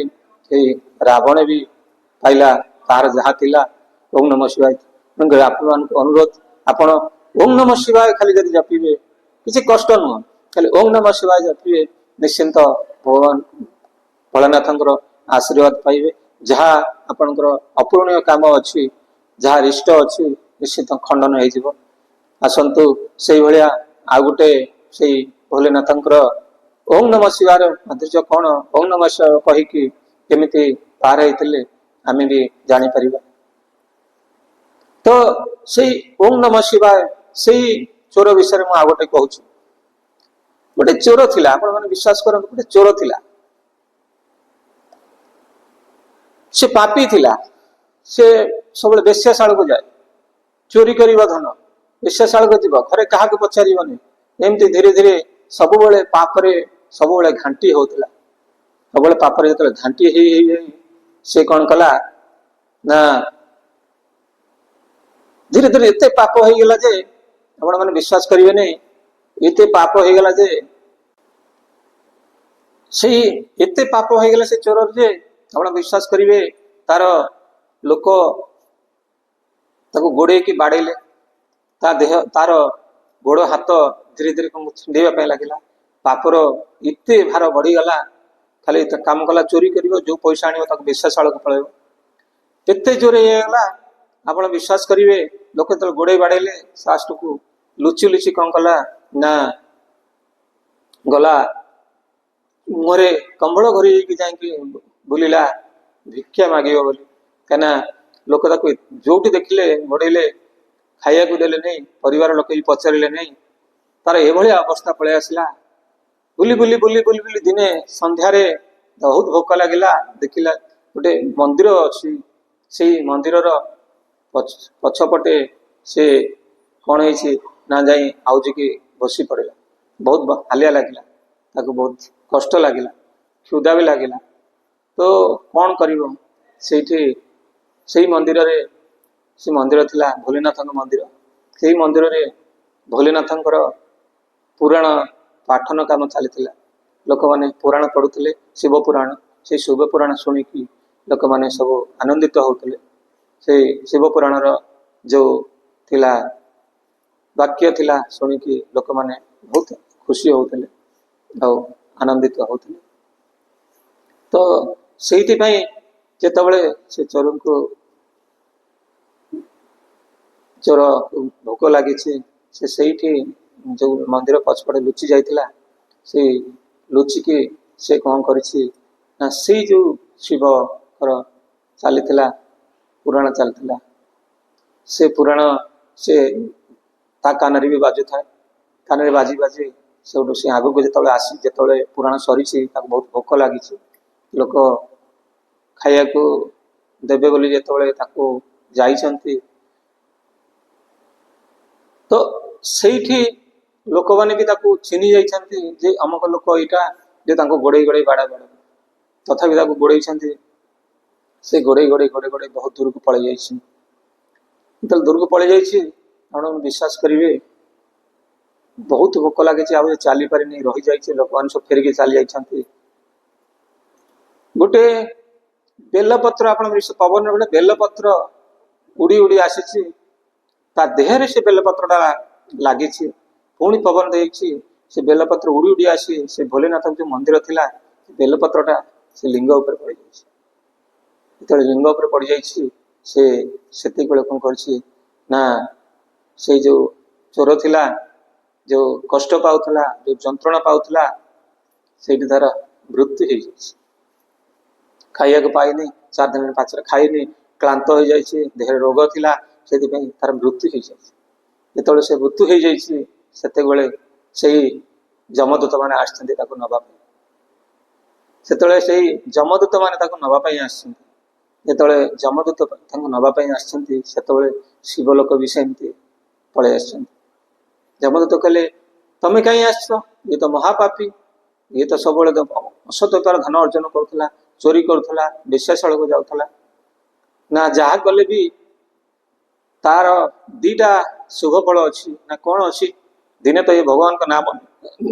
रावण भी पाइला तार जहा थिला ओम नमः शिवाय आपण अनुरोध आपण ओम नमः शिवाय खाली जदि जपीबे किसी कष्ट नुह खाली ओम नमः शिवाय जपीबे निश्चिंत भगवान भोलेनाथ आशीर्वाद पाइबे जहा आपणकर अपूरणीय काम अच्छी जहा रिष्ट अच्छी निश्चित खंडन हो आसतु से भाया आ गोटे से भोलेनाथ ओम नमः शिवाय माधुर्य कौन ओम नमः शिवाय कहीकि केमिति पार होते आम भी जापर तो से ओम नमः शिवाय से चोर विषय में आ गोटे कहूँ गोटे चोर थिला आपण माने विश्वास करन गोटे चोर थिला से पापी थिला से सब बेश्याशाल को जाए चोरी करिबा धन बेश्याशाल को जीव घरे कहा पचारिबनी एमती धीरे धीरे सब बेले पापरे सब बेले घांटी होतिला सब बेले पापरे जतले घांटी हे से कौन कला ना धीरे धीरे एते पाप हो गला जे आपण माने विश्वास करिवे नहीं एते पाप हो गला जे से एते पाप हो गला से चोर जे आपण विश्वास करिवे तार लोक ताको गोड़े की बाड़ेले ता देह तार गोड़ हाथ धीरे धीरे छुंडेवा लगिला पापर एते भार बढ़ी गला खाली काम कला चोरी करिवो जो पैसा आनिवो ताको बेश्याशाल को पळेबो एते जोरे गला आपण विश्वास करिवे लोक तो गोड़े बाड़ेले सास्ट को लुचि लुचि कौन कला ना गला मुहरे कंबल घोरी जाई बुलिला भिक्षा मागियो बोली कहना लोक ताको जोटी देखिले गोड़ेले खाइया को देले नहीं परिवार लोक भी पचारे नहीं तार एभली अवस्था पड़े आसला बुली बुली बुली बुली बुली दिने संध्यारे बहुत भोक लगिला देखिला गोटे मंदिर अच्छी से मंदिर पछपटे से कौन है ना जाई आउजी की बसी पड़ेगा बहुत हालिया लगिला ताको बहुत कष्ट लगिला क्षुदा भी लगिला तो कौन करिवो सेठी से मंदिर रे से मंदिर थिला भोलेनाथ मंदिर से मंदिर रे भोलेनाथ पुराण पाठन काम चली लोक मैंने पुराण पढ़ुले शिव पुराण से शिव पुराण शुणिकी लोक मैंने सब आनंदित होते से शिव पुराण जो थिला वाक्य थिला शुणिकी लोक मैंने बहुत खुशी होते आनंदित होते तो से जितेबले से चोर को चोर भोक लगी से जो मंदिर पछपटे लुचि जाइतिला से लुचिकी से कौन करिछि ना से जो शिव चलीथिला पुराण चलता से पुराण से ता कान भी बाजु था କାନରେ ବାଜି ବାଜି ସେଠୁ ସେ ଆଗକୁ ଯେତେବେଳେ ପୁରାଣ ସରିଛି ତାକୁ ବହୁତ ଭୋକ ଲାଗିଛି, ଲୋକ ଖାଇବାକୁ ଦେବେ ବୋଲି ଯେତେବେଳେ ତାକୁ ଯାଇଛନ୍ତି, ତ ସେଇଠି ଲୋକମାନେ ବି ତାକୁ ଚିହ୍ନି ଯାଇଛନ୍ତି ଯେ ଅମକ ଲୋକ ଏଇଟା, ଯେ ତାଙ୍କୁ ଗୋଡେଇ ଗୋଡେଇ ବାଡା ବାଡା, ତଥାପି ତାକୁ ଗୋଡେଇଛନ୍ତି। ସେ ଗୋଡେଇ ଗୋଡେଇ ଗୋଡେଇ ଗୋଡେଇ ବହୁତ ଦୂରକୁ ପଳେଇ ଯାଇଛି। ଯେତେବେଳେ ଦୂରକୁ ପଳେଇ ଯାଇଛି, ଆପଣ ବିଶ୍ୱାସ କରିବେ ବହୁତ ଭୋକ ଲାଗିଛି, ଆଉ ଚାଲି ପାରିନି, ରହିଯାଇଛି, ଲୋକମାନେ ସବୁ ଫେରିକି ଚାଲି ଯାଇଛନ୍ତି। ଗୋଟେ ବେଲପତ୍ର, ଆପଣ ପବନ ଗୋଟେ ବେଲପତ୍ର ଉଡି ଉଡି ଆସିଛି, ତା ଦେହରେ ସେ ବେଲପତ୍ରଟା ଲାଗିଛି, ପୁଣି ପବନ ଦେଇଛି, ସେ ବେଲପତ୍ର ଉଡି ଉଡି ଆସି ସେ ଭୋଲେନାଥଙ୍କ ଯୋଉ ମନ୍ଦିର ଥିଲା, ବେଲପତ୍ରଟା ସେ ଲିଙ୍ଗ ଉପରେ ପଡିଯାଇଛି। ଯେତେବେଳେ ଲିଙ୍ଗ ଉପରେ ପଡିଯାଇଛି, ସେ ସେତିକିବେଳେ କଣ କରିଛି ନା, ସେଇ ଯୋଉ ଚୋର ଥିଲା, ଯୋଉ କଷ୍ଟ ପାଉଥିଲା, ଯୋଉ ଯନ୍ତ୍ରଣା ପାଉଥିଲା, ସେଇଠି ତାର ମୃତ୍ୟୁ ହେଇଯାଇଛି। ଖାଇବାକୁ ପାଇନି, 4 ଦିନ ପାଛରେ ଖାଇନି, କ୍ଳାନ୍ତ ହେଇଯାଇଛି, ଦେହରେ ରୋଗ ଥିଲା, ସେଥିପାଇଁ ତାର ମୃତ୍ୟୁ ହେଇଯାଇଛି। ଯେତେବେଳେ ସେ ମୃତ୍ୟୁ ହେଇଯାଇଛି, ସେତେବେଳେ ସେଇ ଯମଦୂତ ମାନେ ଆସିଛନ୍ତି ତାକୁ ନବା ପାଇଁ। ସେତେବେଳେ ସେଇ ଯମଦୂତ ମାନେ ତାକୁ ନବା ପାଇଁ ଆସିଛନ୍ତି। ଯେତେବେଳେ ଯମଦୂତ ତାଙ୍କୁ ନବା ପାଇଁ ଆସିଛନ୍ତି, ସେତେବେଳେ ଶିବଲୋକ ବି ସେମିତି ପଳେଇ ଆସିଛନ୍ତି। ଯମଦୂତ କହିଲେ, ତମେ କାହିଁ ଆସିଛ? ଇଏ ତ ମହାପାପୀ, ଇଏ ତ ସବୁବେଳେ ଅସତ୍ୟତାର ଧନ ଅର୍ଜନ କରୁଥିଲା, ଚୋରି କରୁଥିଲା, ବେଶ୍ୟାଶାଳକୁ ଯାଉଥିଲା। ନା ଯାହା କଲେ ବି ତାର 2ଟା ଶୁଭ ଫଳ ଅଛି। ନା କଣ ଅଛି? ଦିନେ ତ ଏ ଭଗବାନଙ୍କ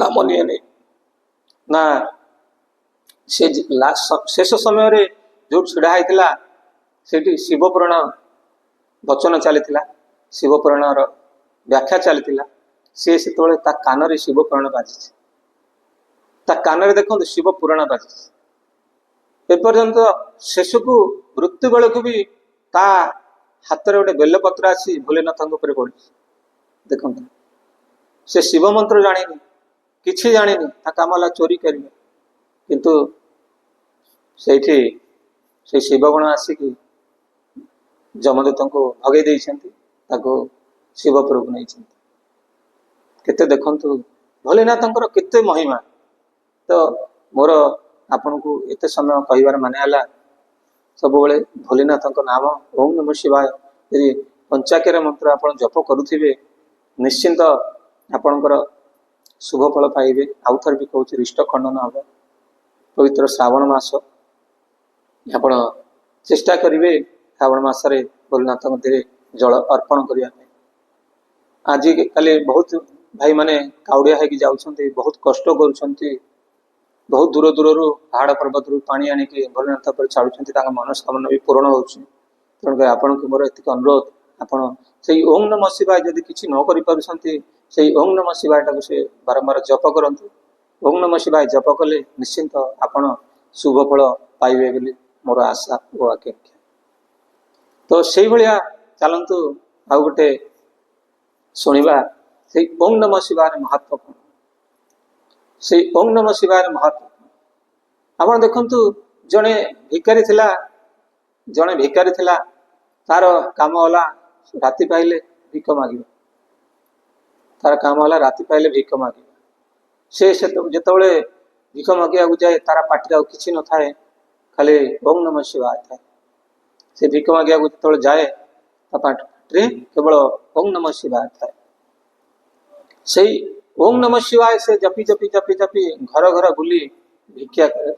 ନାମ ନିଏନି, ନା ସେ ଶେଷ ସମୟରେ ଯୋଉ ଛିଡା ହେଇଥିଲା, ସେଠି ଶିବପୁରାଣ ବଚନ ଚାଲିଥିଲା, ଶିବପୁରାଣର ବ୍ୟାଖ୍ୟା ଚାଲିଥିଲା। ସେ ସେତେବେଳେ ତା କାନରେ ଶିବପୁରାଣ ବାଜିଛି, ତା କାନରେ ଦେଖନ୍ତୁ ଶିବପୁରାଣ ବାଜିଛି। ଏପର୍ଯ୍ୟନ୍ତ ଶେଷକୁ ମୃତ୍ୟୁ ବେଳକୁ ବି ତା ହାତରେ ଗୋଟେ ବେଲପତ୍ର ଆସି ଭୋଲେନାଥଙ୍କ ଉପରେ ପଡିଛି। ଦେଖନ୍ତୁ, ସେ ଶିବ ମନ୍ତ୍ର ଜାଣିନି, କିଛି ଜାଣିନି, ତା କାମ ହେଲା ଚୋରି କରିବେ, କିନ୍ତୁ ସେଇଠି ସେ ଶିବଗଣ ଆସିକି ଯମଦୂତଙ୍କୁ ଭଗେଇ ଦେଇଛନ୍ତି, ତାକୁ ଶିବପୁରକୁ ନେଇଛନ୍ତି। କେତେ ଦେଖନ୍ତୁ ଭୋଲେନାଥଙ୍କର କେତେ ମହିମା। ତ ମୋର ଆପଣଙ୍କୁ ଏତେ ସମୟ କହିବାର ମାନେ ହେଲା, ସବୁବେଳେ ଭୋଲେନାଥଙ୍କ ନାମ ଓಂ ନମଃ ଶିବାୟ ଯଦି ପଞ୍ଚାକ୍ଷର ମନ୍ତ୍ର ଆପଣ ଜପ କରୁଥିବେ, ନିଶ୍ଚିନ୍ତ ଆପଣଙ୍କର ଶୁଭ ଫଳ ପାଇବେ। ଆଉ ଥରେ ବି କହୁଛି, ରିଷ୍ଟ ଖଣ୍ଡନ ହବ। ପବିତ୍ର ଶ୍ରାବଣ ମାସ, ଆପଣ ଚେଷ୍ଟା କରିବେ ଶ୍ରାବଣ ମାସରେ ଭୋଲେନାଥ ମଧ୍ୟରେ ଜଳ ଅର୍ପଣ କରିବା ପାଇଁ। ଆଜିକାଲି ବହୁତ ଭାଇମାନେ କାଉଡିଆ ହେଇକି ଯାଉଛନ୍ତି, ବହୁତ କଷ୍ଟ କରୁଛନ୍ତି, ବହୁତ ଦୂର ଦୂରରୁ ପାହାଡ ପର୍ବତରୁ ପାଣି ଆଣିକି ଭୋଲେନାଥ ଉପରେ ଛାଡୁଛନ୍ତି, ତାଙ୍କ ମନସ୍କାମନା ବି ପୂରଣ ହଉଛି। ତେଣୁକରି ଆପଣଙ୍କୁ ମୋର ଏତିକି ଅନୁରୋଧ, ଆପଣ ସେଇ ଓಂ ନମଃ ଶିବାୟ ଯଦି କିଛି ନ କରିପାରୁଛନ୍ତି, ସେଇ ଓಂ ନମଃ ଶିବାୟଟାକୁ ସେ ବାରମ୍ବାର ଜପ କରନ୍ତୁ। ଓಂ ନମଃ ଶିବାୟ ଜପ କଲେ ନିଶ୍ଚିନ୍ତ ଆପଣ ଶୁଭ ଫଳ ପାଇବେ ବୋଲି ମୋର ଆଶା ଓ ଆକାଂକ୍ଷା। ତ ସେଇଭଳିଆ ଚାଲନ୍ତୁ ଆଉ ଗୋଟେ ଶୁଣିବା, ସେଇ ଓಂ ନମଃ ଶିବାୟର ମହତ୍ଵ କଣ। ସେଇ ଓಂ ନମଃ ଶିବାୟର ମହତ୍ଵ ଆପଣ ଦେଖନ୍ତୁ, ଜଣେ ଭିକାରୀ ଥିଲା, ତାର କାମ ହେଲା ରାତି ପାଇଲେ ଭିକ ମାଗିବା। ତାର କାମ ହେଲା ରାତି ପାଇଲେ ଭିକ ମାଗିବା। ସେ ଯେତେବେଳେ ଭିକ ମାଗିବାକୁ ଯାଏ, ତାର ପାଟିରେ ଆଉ କିଛି ନଥାଏ, ଖାଲି ଓಂ ନମଃ ଶିବାୟ ଥାଏ। ସେ ଭିକ ମାଗିବାକୁ ଯେତେବେଳେ ଯାଏ, ତା ପାଟିରେ କେବଳ ଓಂ ନମଃ ଶିବାୟ ଥାଏ। ସେଇ ଓಂ ନମଃ ଶିବାୟ ସେ ଜପି ଜପି ଜପି ଜପି ଘର ଘର ବୁଲି ଭିକ୍ଷା କରେ।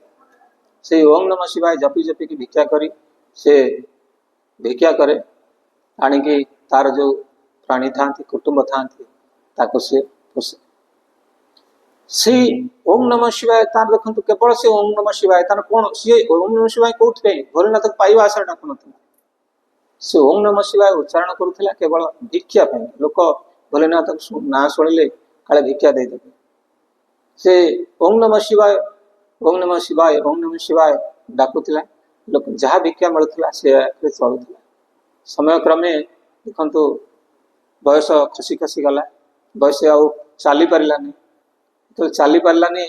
ସେଇ ଓಂ ନମଃ ଶିବାୟ ଜପି ଜପିକି ଭିକ୍ଷା କରି ସେ ଭିକ୍ଷା କରେ, ଆଣିକି ତାର ଯୋଉ ପ୍ରାଣୀ ଥାନ୍ତି, କୁଟୁମ୍ବ ଥାନ୍ତି, ତାକୁ ସେ ପୋଷେ। ସେଇ ଓಂ ନମଃ ଶିବାୟ ତାର ଦେଖନ୍ତୁ, କେବଳ ସେ ଓಂ ନମଃ ଶିବାୟ ତାର କଣ, ସିଏ ଓಂ ନମଃ ଶିବାୟ କୋଉଥିପାଇଁ ଭୋଲେନାଥକୁ ପାଇବା ଆଶାରେ ଡାକୁନଥିଲା। ସେ ଓಂ ନମଃ ଶିବାୟ ଉଚ୍ଚାରଣ କରୁଥିଲା କେବଳ ଭିକ୍ଷା ପାଇଁ। ଲୋକ ଭୋଲେନାଥଙ୍କ ନାଁ ଶୁଣିଲେ କାଳେ ଭିକ୍ଷା ଦେଇଦେବେ। ସେ ଓಂ ନମଃ ଶିବାୟ, ଓಂ ନମଃ ଶିବାୟ, ଓಂ ନମଃ ଶିବାୟ ଡାକୁଥିଲା, ଲୋକ ଯାହା ଭିକ୍ଷା ମିଳୁଥିଲା ସେ ଚଳୁଥିଲା। ସମୟ କ୍ରମେ ଦେଖନ୍ତୁ ବୟସ ଖସି ଖସି ଗଲା, ବୟସ ଆଉ ଚାଲି ପାରିଲାନି। ଯେତେବେଳେ ଚାଲି ପାରିଲାନି,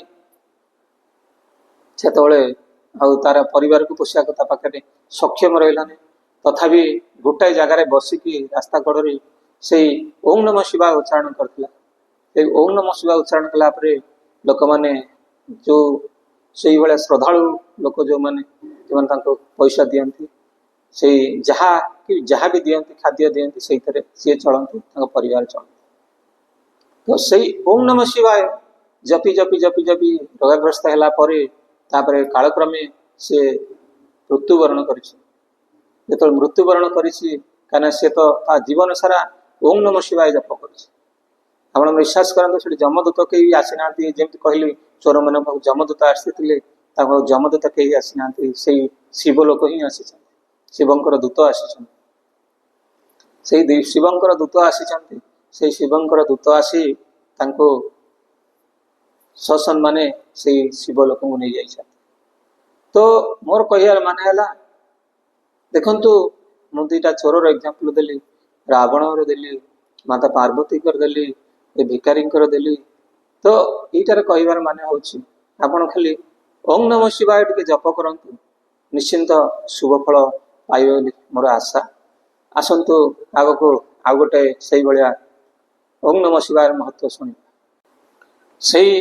ସେତେବେଳେ ଆଉ ତାର ପରିବାରକୁ ପୋଷିବାକୁ ତା ପାଖରେ ସକ୍ଷମ ରହିଲାନି। ତଥାପି ଗୋଟାଏ ଜାଗାରେ ବସିକି ରାସ୍ତା କଡ଼ରେ ସେଇ ଓಂ ନମଃ ଶିବାୟ ଉଚ୍ଚାରଣ କରିଥିଲା। এই ଓಂ ନମଃ ଶିବାୟ ଉଚ୍ଚାରଣ କଲା ପରେ ଲୋକମାନେ ଯୋଉ ସେଇଭଳିଆ ଶ୍ରଦ୍ଧାଳୁ ଲୋକ ଯୋଉମାନେ ତାଙ୍କୁ ପଇସା ଦିଅନ୍ତି, ସେଇ ଯାହା ବି ଦିଅନ୍ତି, ଖାଦ୍ୟ ଦିଅନ୍ତି, ସେଇଥିରେ ସିଏ ଚଳନ୍ତି, ତାଙ୍କ ପରିବାର ଚଳନ୍ତି। ତ ସେଇ ଓಂ ନମଃ ଶିବାୟ ଜପି ଜପି ଜପି ଜପି ରୋଗାଗ୍ରସ୍ତ ହେଲା ପରେ ତାପରେ କାଳକ୍ରମେ ସେ ମୃତ୍ୟୁବରଣ କରିଛି। ଯେତେବେଳେ ମୃତ୍ୟୁବରଣ କରିଛି, କାହିଁକିନା ସେ ତ ତା ଜୀବନ ସାରା ଓಂ ନମଃ ଶିବାୟ ଜପ କରିଛି। ଆପଣ ବିଶ୍ୱାସ କରନ୍ତୁ, ସେଠି ଯମଦୂତ କେହି ଆସିନାହାନ୍ତି। ଯେମିତି କହିଲି ଚୋରମାନଙ୍କ ପାଖକୁ ଯମଦୂତ ଆସିଥିଲେ, ତାଙ୍କ ଯମଦୂତ କେହି ଆସିନାହାନ୍ତି, ସେଇ ଶିବ ଲୋକ ହିଁ ଆସିଛନ୍ତି, ଶିବଙ୍କର ଦୂତ ଆସିଛନ୍ତି। ସେଇ ଶିବଙ୍କର ଦୂତ ଆସିଛନ୍ତି। ସେଇ ଶିବଙ୍କର ଦୂତ ଆସି ତାଙ୍କୁ ସସମ୍ମାନେ ସେଇ ଶିବ ଲୋକଙ୍କୁ ନେଇଯାଇଛନ୍ତି। ତ ମୋର କହିବାର ମାନେ ହେଲା, ଦେଖନ୍ତୁ ମୁଁ ଦୁଇଟା ଚୋରର ଏକ୍ଜାମ୍ପଲ ଦେଲି, ରାବଣର ଦେଲି, ମାତା ପାର୍ବତୀଙ୍କର ଦେଲି, ଏ ଭିକାରୀଙ୍କର ଦେଲି। ତ ଏଇଟାରେ କହିବାର ମାନେ ହଉଛି, ଆପଣ ଖାଲି ଓಂ ନମଃ ଶିବାୟ ଟିକେ ଜପ କରନ୍ତୁ, ନିଶ୍ଚିନ୍ତ ଶୁଭ ଫଳ ପାଇବେ ବୋଲି ମୋର ଆଶା। ଆସନ୍ତୁ ଆଗକୁ ଆଉ ଗୋଟେ ସେଇଭଳିଆ ଓಂ ନମଃ ଶିବାୟର ମହତ୍ଵ ଶୁଣିବା। ସେଇ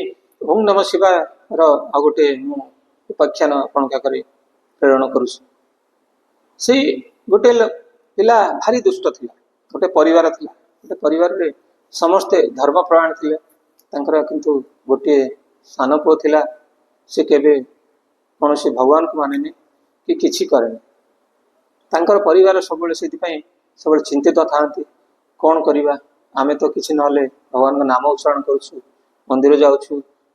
ଓಂ ନମଃ ଶିବାୟର ଆଉ ଗୋଟେ ମୁଁ ଉପାଖ୍ୟାନ ଆପଣଙ୍କ ଆଗରେ ପ୍ରେରଣ କରୁଛି। ସେଇ ଗୋଟେ ପିଲା ଭାରି ଦୁଷ୍ଟ ଥିଲା, ଗୋଟେ ପରିବାର ଥିଲା। ଗୋଟେ ପରିବାରରେ ସମସ୍ତେ ଧର୍ମପ୍ରାଣ ଥିଲେ, ତାଙ୍କର କିନ୍ତୁ ଗୋଟିଏ ସାନ ପୁଅ ଥିଲା, ସେ କେବେ କୌଣସି ଭଗବାନଙ୍କୁ ମାନେନି କି କିଛି କରେନି। ତାଙ୍କର ପରିବାର ସବୁବେଳେ ସେଥିପାଇଁ ସବୁବେଳେ ଚିନ୍ତିତ ଥାନ୍ତି, କ'ଣ କରିବା, ଆମେ ତ କିଛି ନହେଲେ ଭଗବାନଙ୍କ ନାମ ଉଚ୍ଚାରଣ କରୁଛୁ, ମନ୍ଦିର ଯାଉଛୁ,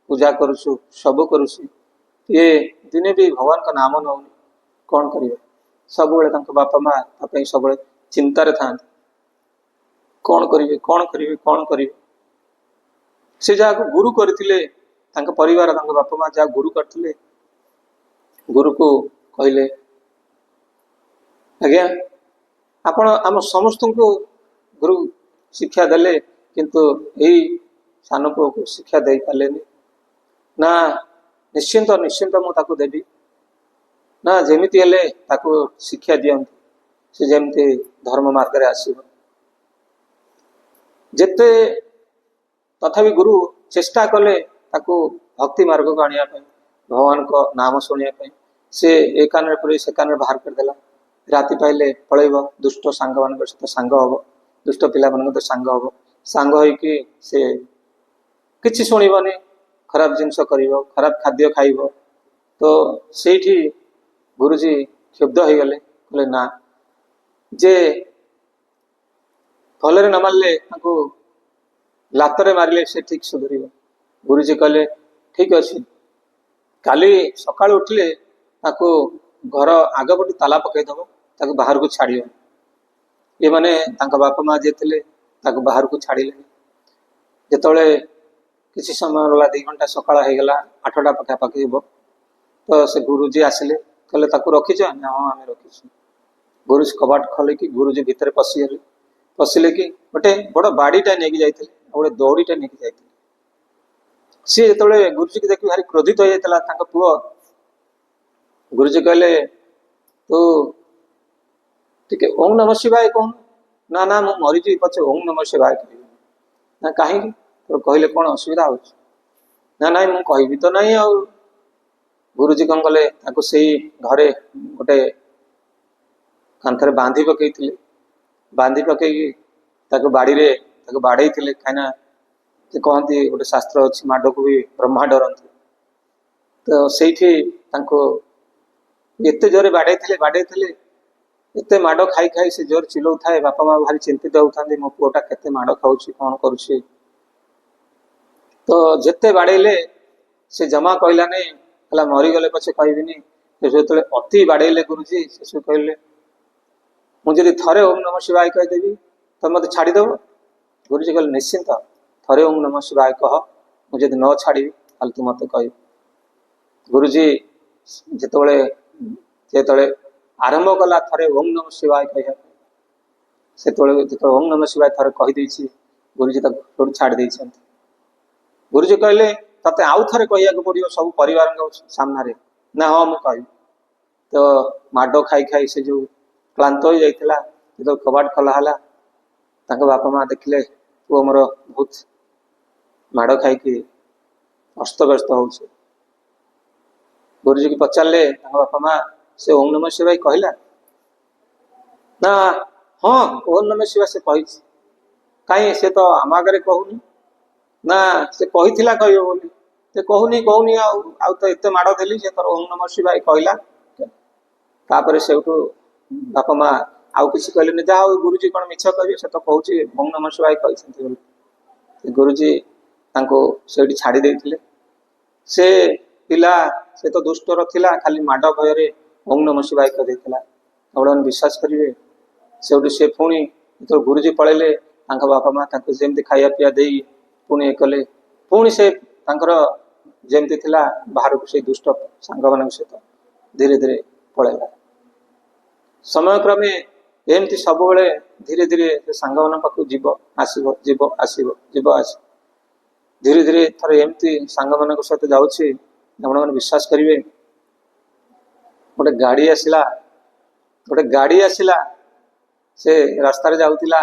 ପୂଜା କରୁଛୁ, ସବୁ କରୁଛୁ, ଇଏ ଦିନେ ବି ଭଗବାନଙ୍କ ନାମ ନଉନି, କ'ଣ କରିବା। ସବୁବେଳେ ତାଙ୍କ ବାପା ମା ତା ପାଇଁ ସବୁବେଳେ ଚିନ୍ତାରେ ଥାନ୍ତି, କ'ଣ କରିବେ କ'ଣ କରିବେ କ'ଣ କରିବେ। ସେ ଯାହାକୁ ଗୁରୁ କରିଥିଲେ, ତାଙ୍କ ପରିବାର, ତାଙ୍କ ବାପା ମା ଯାହା ଗୁରୁ କରିଥିଲେ, ଗୁରୁକୁ କହିଲେ, ଆଜ୍ଞା ଆପଣ ଆମ ସମସ୍ତଙ୍କୁ ଗୁରୁ ଶିକ୍ଷା ଦେଲେ, କିନ୍ତୁ ଏଇ ସାନ ପୁଅକୁ ଶିକ୍ଷା ଦେଇପାରିଲେନି। ନା ନିଶ୍ଚିନ୍ତ ନିଶ୍ଚିନ୍ତ ମୁଁ ତାକୁ ଦେବି, ନା ଯେମିତି ହେଲେ ତାକୁ ଶିକ୍ଷା ଦିଅନ୍ତୁ, ସେ ଯେମିତି ଧର୍ମ ମାର୍ଗରେ ଆସିବ। ଯେତେ ତଥାପି ଗୁରୁ ଚେଷ୍ଟା କଲେ ତାକୁ ଭକ୍ତି ମାର୍ଗକୁ ଆଣିବା ପାଇଁ, ଭଗବାନଙ୍କ ନାମ ଶୁଣିବା ପାଇଁ। ସେ ଏ କାନରେ ପୁରେଇ ସେ କାନରେ ବାହାର କରିଦେଲା। ରାତି ପାଇଲେ ପଳେଇବ, ଦୁଷ୍ଟ ସାଙ୍ଗମାନଙ୍କ ସହିତ ସାଙ୍ଗ ହବ, ଦୁଷ୍ଟ ପିଲାମାନଙ୍କ ସହିତ ସାଙ୍ଗ ହବ, ସାଙ୍ଗ ହେଇକି ସେ କିଛି ଶୁଣିବନି, ଖରାପ ଜିନିଷ କରିବ, ଖରାପ ଖାଦ୍ୟ ଖାଇବ। ତ ସେଇଠି ଗୁରୁଜୀ କ୍ଷୁବ୍ଧ ହେଇଗଲେ, କହିଲେ ନା, ଯେ ଭଲରେ ନ ମାରିଲେ ତାଙ୍କୁ ଲାତରେ ମାରିଲେ ସେ ଠିକ ସୁଧୁରିବ। ଗୁରୁଜୀ କହିଲେ ଠିକ ଅଛି, କାଲି ସକାଳୁ ଉଠିଲେ ତାକୁ ଘର ଆଗପଟେ ତାଲା ପକେଇଦବ, ତାକୁ ବାହାରକୁ ଛାଡ଼ିବ। ଏମାନେ ତାଙ୍କ ବାପା ମା ଯିଏ ଥିଲେ ତାକୁ ବାହାରକୁ ଛାଡ଼ିଲେନି। ଯେତେବେଳେ କିଛି ସମୟ ଗଲା, 2 ଘଣ୍ଟା ସକାଳ ହେଇଗଲା, 8ଟା ପାଖାପାଖି ହେବ, ତ ସେ ଗୁରୁଜୀ ଆସିଲେ, କହିଲେ ତାକୁ ରଖିଛ? ନା ହଁ ଆମେ ରଖିଛୁ। ଗୁରୁଜୀ କବାଟ ଖୋଲିକି ଗୁରୁଜୀ ଭିତରେ ପଶିଗଲେ। ପଶିଲେ କି ଗୋଟେ ବଡ଼ ବାଡ଼ିଟା ନେଇକି ଯାଇଥିଲେ, ଗୋଟେ ଦଉଡ଼ିଟା ନେଇକି ଯାଇଥିଲେ। ସିଏ ଯେତେବେଳେ ଗୁରୁଜୀକି ଦେଖି ଭାରି କ୍ରୋଧିତ ହେଇଯାଇଥିଲା ତାଙ୍କ ପୁଅ। ଗୁରୁଜୀ କହିଲେ ତୁ ଟିକେ ଓಂ ନମଃ ଶିବାୟ କହୁନୁ। ନା ନା ମୁଁ ମରିଯିବି ପଛେ ଓಂ ନମଃ ଶିବାୟ କହିବି। ନା କାହିଁକି? ତୋର କହିଲେ କ'ଣ ଅସୁବିଧା ହଉଛି? ନା ନାଇଁ ମୁଁ କହିବି ତ ନାହିଁ ଆଉ। ଗୁରୁଜୀ କ'ଣ କଲେ, ତାକୁ ସେଇ ଘରେ ଗୋଟେ କାନ୍ଥରେ ବାନ୍ଧି ପକେଇଥିଲେ। ବାନ୍ଧି ପକେଇକି ତାକୁ ବାଡ଼ିରେ ତାକୁ ବାଡ଼େଇଥିଲେ। କାହିଁକିନା ସେ କହନ୍ତି, ଗୋଟେ ଶାସ୍ତ୍ର ଅଛି, ମାଡ଼କୁ ବି ବ୍ରହ୍ମା ଡରନ୍ତି। ତ ସେଇଠି ତାଙ୍କୁ ଏତେ ଜୋରେ ବାଡ଼େଇଥିଲେ, ଏତେ ମାଡ଼ ଖାଇ ଖାଇ ସେ ଜୋର ଚିଲଉଥାଏ। ବାପା ମା ଭାରି ଚିନ୍ତିତ ହେଉଥାନ୍ତି, ମୋ ପୁଅଟା କେତେ ମାଡ଼ ଖାଉଛି, କ'ଣ କରୁଛି। ତ ଯେତେ ବାଡ଼େଇଲେ ସେ ଜମା କହିଲାନି, ହେଲା ମରିଗଲେ ପଛେ କହିବିନି। ଯେତେବେଳେ ଅତି ବାଡ଼େଇଲେ ଗୁରୁଜୀ, ସେ କହିଲେ ମୁଁ ଯଦି ଥରେ ଓಂ ନମଃ ଶିବାୟ କହିଦେବି ତମେ ମୋତେ ଛାଡ଼ିଦେବ? ଗୁରୁଜୀ କହିଲେ ନିଶ୍ଚିନ୍ତ, ଥରେ ଓಂ ନମଃ ଶିବାୟ କହ, ମୁଁ ଯଦି ନ ଛାଡ଼ିବି ତାହେଲେ ତୁ ମୋତେ କହିବୁ। ଗୁରୁଜୀ ଯେତେବେଳେ ଆରମ୍ଭ କଲା ଥରେ ଓಂ ନମଃ ଶିବାୟ କହିବା ପାଇଁ, ଯେତେବେଳେ ଓಂ ନମଃ ଶିବାୟ ଥରେ କହିଦେଇଛି, ଗୁରୁଜୀ ତାକୁ ସେଠୁ ଛାଡ଼ି ଦେଇଛନ୍ତି। ଗୁରୁଜୀ କହିଲେ ତତେ ଆଉ ଥରେ କହିବାକୁ ପଡ଼ିବ ସବୁ ପରିବାରଙ୍କ ସାମ୍ନାରେ। ନା ହଁ ମୁଁ କହିବି। ତ ମାଡ଼ ଖାଇ ଖାଇ ସେ ଯୋଉ କ୍ଳାନ୍ତ ହେଇଯାଇଥିଲା, ଯେତେବେଳେ କବାଟ ଖୋଲା ହେଲା, ତାଙ୍କ ବାପା ମା ଦେଖିଲେ ପୁଅ ମୋର ବହୁତ ମାଡ଼ ଖାଇକି ଅସ୍ତବ୍ୟସ୍ତ ହଉଛି। ଗୁରୁଜୀ କି ପଚାରିଲେ ତାଙ୍କ ବାପା ମା, ସେ ଓಂ ନମଃ ଶିବାୟ କହିଲା ନା? ହଁ, ଓಂ ନମଃ ଶିବାୟ ସେ କହିଛି। କାହିଁ ସେ ତ ଆମ ଆଗରେ କହୁନି? ନା, ସେ କହିଥିଲା କହିବ ବୋଲି, ସେ କହୁନି ଆଉ ତ ଏତେ ମାଡ଼ ଦେଲି, ସେ ତୋର ଓಂ ନମଃ ଶିବାୟ କହିଲା। ତାପରେ ସେଉଠୁ ବାପା ମା ଆଉ କିଛି କହିଲେନି, ଯାହା ହଉ ଗୁରୁଜୀ କଣ ମିଛ କହିବେ, ସେ ତ କହୁଛି ଓಂ ନମଃ ଶିବାୟ କହିଛନ୍ତି ବୋଲି। ଗୁରୁଜୀ ତାଙ୍କୁ ସେଇଠି ଛାଡ଼ି ଦେଇଥିଲେ। ସେ ପିଲା, ସେ ତ ଦୁଷ୍ଟର ଥିଲା, ଖାଲି ମାଡ଼ ଭୟରେ ଓಂ ନମଃ ଶିବାୟ କହିଦେଇଥିଲା। ଆପଣ ବିଶ୍ୱାସ କରିବେ, ସେଉଠୁ ସେ ପୁଣି ଯେତେବେଳେ ଗୁରୁଜୀ ପଳେଇଲେ, ତାଙ୍କ ବାପା ମା ତାଙ୍କୁ ଯେମିତି ଖାଇବା ପିଇବା ଦେଇ ପୁଣି ଇଏ କଲେ, ପୁଣି ସେ ତାଙ୍କର ଯେମିତି ଥିଲା ବାହାରକୁ ସେଇ ଦୁଷ୍ଟ ସାଙ୍ଗମାନଙ୍କ ସହିତ ଧୀରେ ଧୀରେ ପଳେଇଲା। ସମୟକ୍ରମେ ଏମିତି ସବୁବେଳେ ଧୀରେ ଧୀରେ ସେ ସାଙ୍ଗମାନଙ୍କ ପାଖକୁ ଯିବ ଆସିବ, ଯିବ ଆସିବ, ଯିବ ଆସିବ। ଧୀରେ ଧୀରେ ଥରେ ଏମିତି ସାଙ୍ଗମାନଙ୍କ ସହିତ ଯାଉଛି, ଆପଣମାନେ ବିଶ୍ୱାସ କରିବେ, ଗୋଟେ ଗାଡ଼ି ଆସିଲା, ସେ ରାସ୍ତାରେ ଯାଉଥିଲା,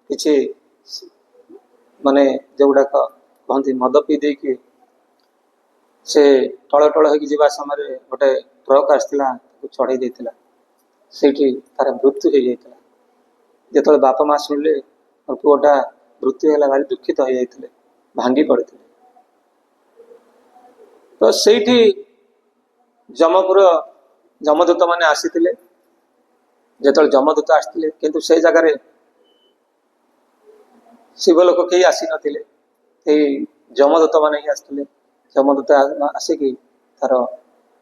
କିଛି ମାନେ ଯୋଉଗୁଡାକ କହନ୍ତି ମଦ ପିଇ ଦେଇକି ସେ ଟଳ ହେଇକି ଯିବା ସମୟରେ ଗୋଟେ ଟ୍ରକ୍ ଆସିଥିଲା, ତାକୁ ଚଢ଼େଇ ଦେଇଥିଲା। ସେଇଠି ତାର ମୃତ୍ୟୁ ହେଇଯାଇଥିଲା। ଯେତେବେଳେ ବାପା ମା ଶୁଣିଲେ ପୁଅଟା ମୃତ୍ୟୁ ହେଲା, ଭାରି ଦୁଃଖିତ ହେଇଯାଇଥିଲେ, ଭାଙ୍ଗି ପଡ଼ିଥିଲେ। ତ ସେଇଠି ଯମଦୂତ ମାନେ ଆସିଥିଲେ। ଯେତେବେଳେ ଯମଦୂତ ଆସିଥିଲେ, କିନ୍ତୁ ସେଇ ଜାଗାରେ ଶିବଲୋକ କେହି ଆସିନଥିଲେ, ଏଇ ଯମଦୂତ ମାନେ ହିଁ ଆସିଥିଲେ। ଯମଦୂତ ଆସିକି ତାର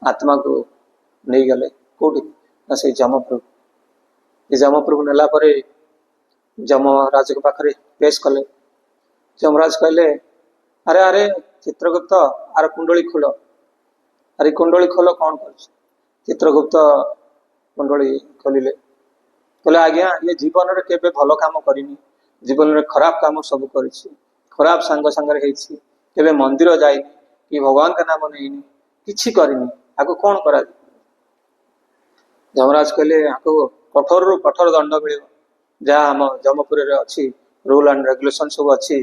ଆତ୍ମାକୁ ନେଇଗଲେ କୋଉଠି ନା ସେଇ ଯମପ୍ରଭୁ। ଏ ଯମପ୍ରଭୁ ନେଲା ପରେ ଯମରାଜଙ୍କ ପାଖରେ ପେଶ କଲେ। ଯମରାଜ କହିଲେ, ଆରେ ଆରେ ଚିତ୍ରଗୁପ୍ତ, ଆର କୁଣ୍ଡଳୀ ଖୋଲ। ଆରେ କୁଣ୍ଡଳୀ ଖୋଲ, କଣ କରୁଛି? ଚିତ୍ରଗୁପ୍ତ କୁଣ୍ଡଳୀ ଖୋଲିଲେ। କହିଲେ, ଆଜ୍ଞା, ଇଏ ଜୀବନରେ କେବେ ଭଲ କାମ କରିନି, ଜୀବନରେ ଖରାପ କାମ ସବୁ କରିଛି, ଖରାପ ସାଙ୍ଗ ସାଙ୍ଗରେ ହେଇଛି, କେବେ ମନ୍ଦିର ଯାଇନି, କି ଭଗବାନଙ୍କ ନାମ ନେଇନି, କିଛି କରିନି, ଆକୁ କଣ କରାଯିବ? ଯମରାଜ କହିଲେ, ଆକୁ କଠୋରରୁ କଠୋର ଦଣ୍ଡ ମିଳିବ, ଯାହା ଆମ ଯମପୁରରେ ଅଛି, ରୁଲ ଆଣ୍ଡ ରେଗୁଲେସନ ସବୁ ଅଛି,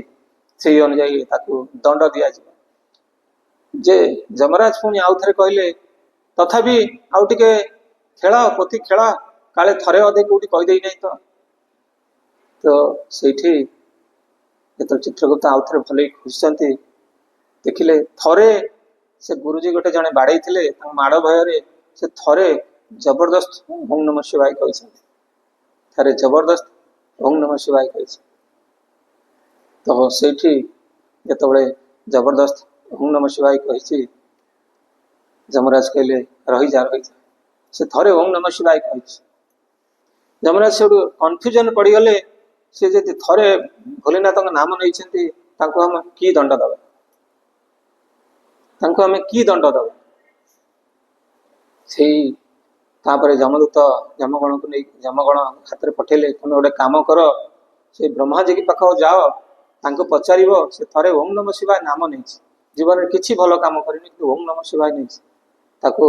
ସେଇ ଅନୁଯାୟୀ ତାକୁ ଦଣ୍ଡ ଦିଆଯିବ। ଯେ ଯମରାଜ ପୁଣି ଆଉ ଥରେ କହିଲେ, ତଥାପି ଆଉ ଟିକେ ଖେଳ, ପୋଥି ଖେଳ, କାଳେ ଥରେ ଅଧେ କୋଉଠି କହିଦେଇ ନାହିଁ ତ। ସେଇଠି ଯେତେବେଳେ ଚିତ୍ରଗୁପ୍ତ ଆଉ ଥରେ ଭଲକି ଖୋଜିଛନ୍ତି, ଦେଖିଲେ ଥରେ ସେ ଗୁରୁଜୀ ଗୋଟେ ଜଣେ ବାଡେଇଥିଲେ, ତାଙ୍କ ମାଡ଼ ଭୟରେ ସେ ଥରେ ଜବରଦସ୍ତ ଓଁ ନମଃ ଶିବାୟ କହିଛନ୍ତି। ଥରେ ଜବରଦସ୍ତ ଓଁ ନମଃ ଶିବାୟ କହିଛି। ତ ସେଇଠି ଯେତେବେଳେ ଜବରଦସ୍ତ ଓଁ ନମଃ ଶିବାୟ କହିଛି, ଯମରାଜ କହିଲେ, ରହିଯା। ସେ ଥରେ ଓଁ ନମଃ ଶିବାୟ କହିଛି। ଯମରାଜ ସେଠୁ କନଫ୍ୟୁଜନ ପଡିଗଲେ, ସେ ଯଦି ଥରେ ଭୋଲେନାଥଙ୍କ ନାମ ନେଇଛନ୍ତି, ତାଙ୍କୁ ଆମେ କି ଦଣ୍ଡ ଦେବା? ସେଇ ତାପରେ ଯମଦୂତ ଯମଗଣକୁ ନେଇ ଯମଗଣ ହାତରେ ପଠେଇଲେ, ତମେ ଗୋଟେ କାମ କର, ସେ ବ୍ରହ୍ମାଜୀ ପାଖକୁ ଯାଅ, ତାଙ୍କୁ ପଚାରିବ, ସେ ଥରେ ଓଁ ନମଃ ଶିବାୟ ନାମ ନେଇଛି, ଜୀବନରେ କିଛି ଭଲ କାମ କରିନି, କିନ୍ତୁ ଓଁ ନମଃ ଶିବାୟ ନେଇଛି, ତାକୁ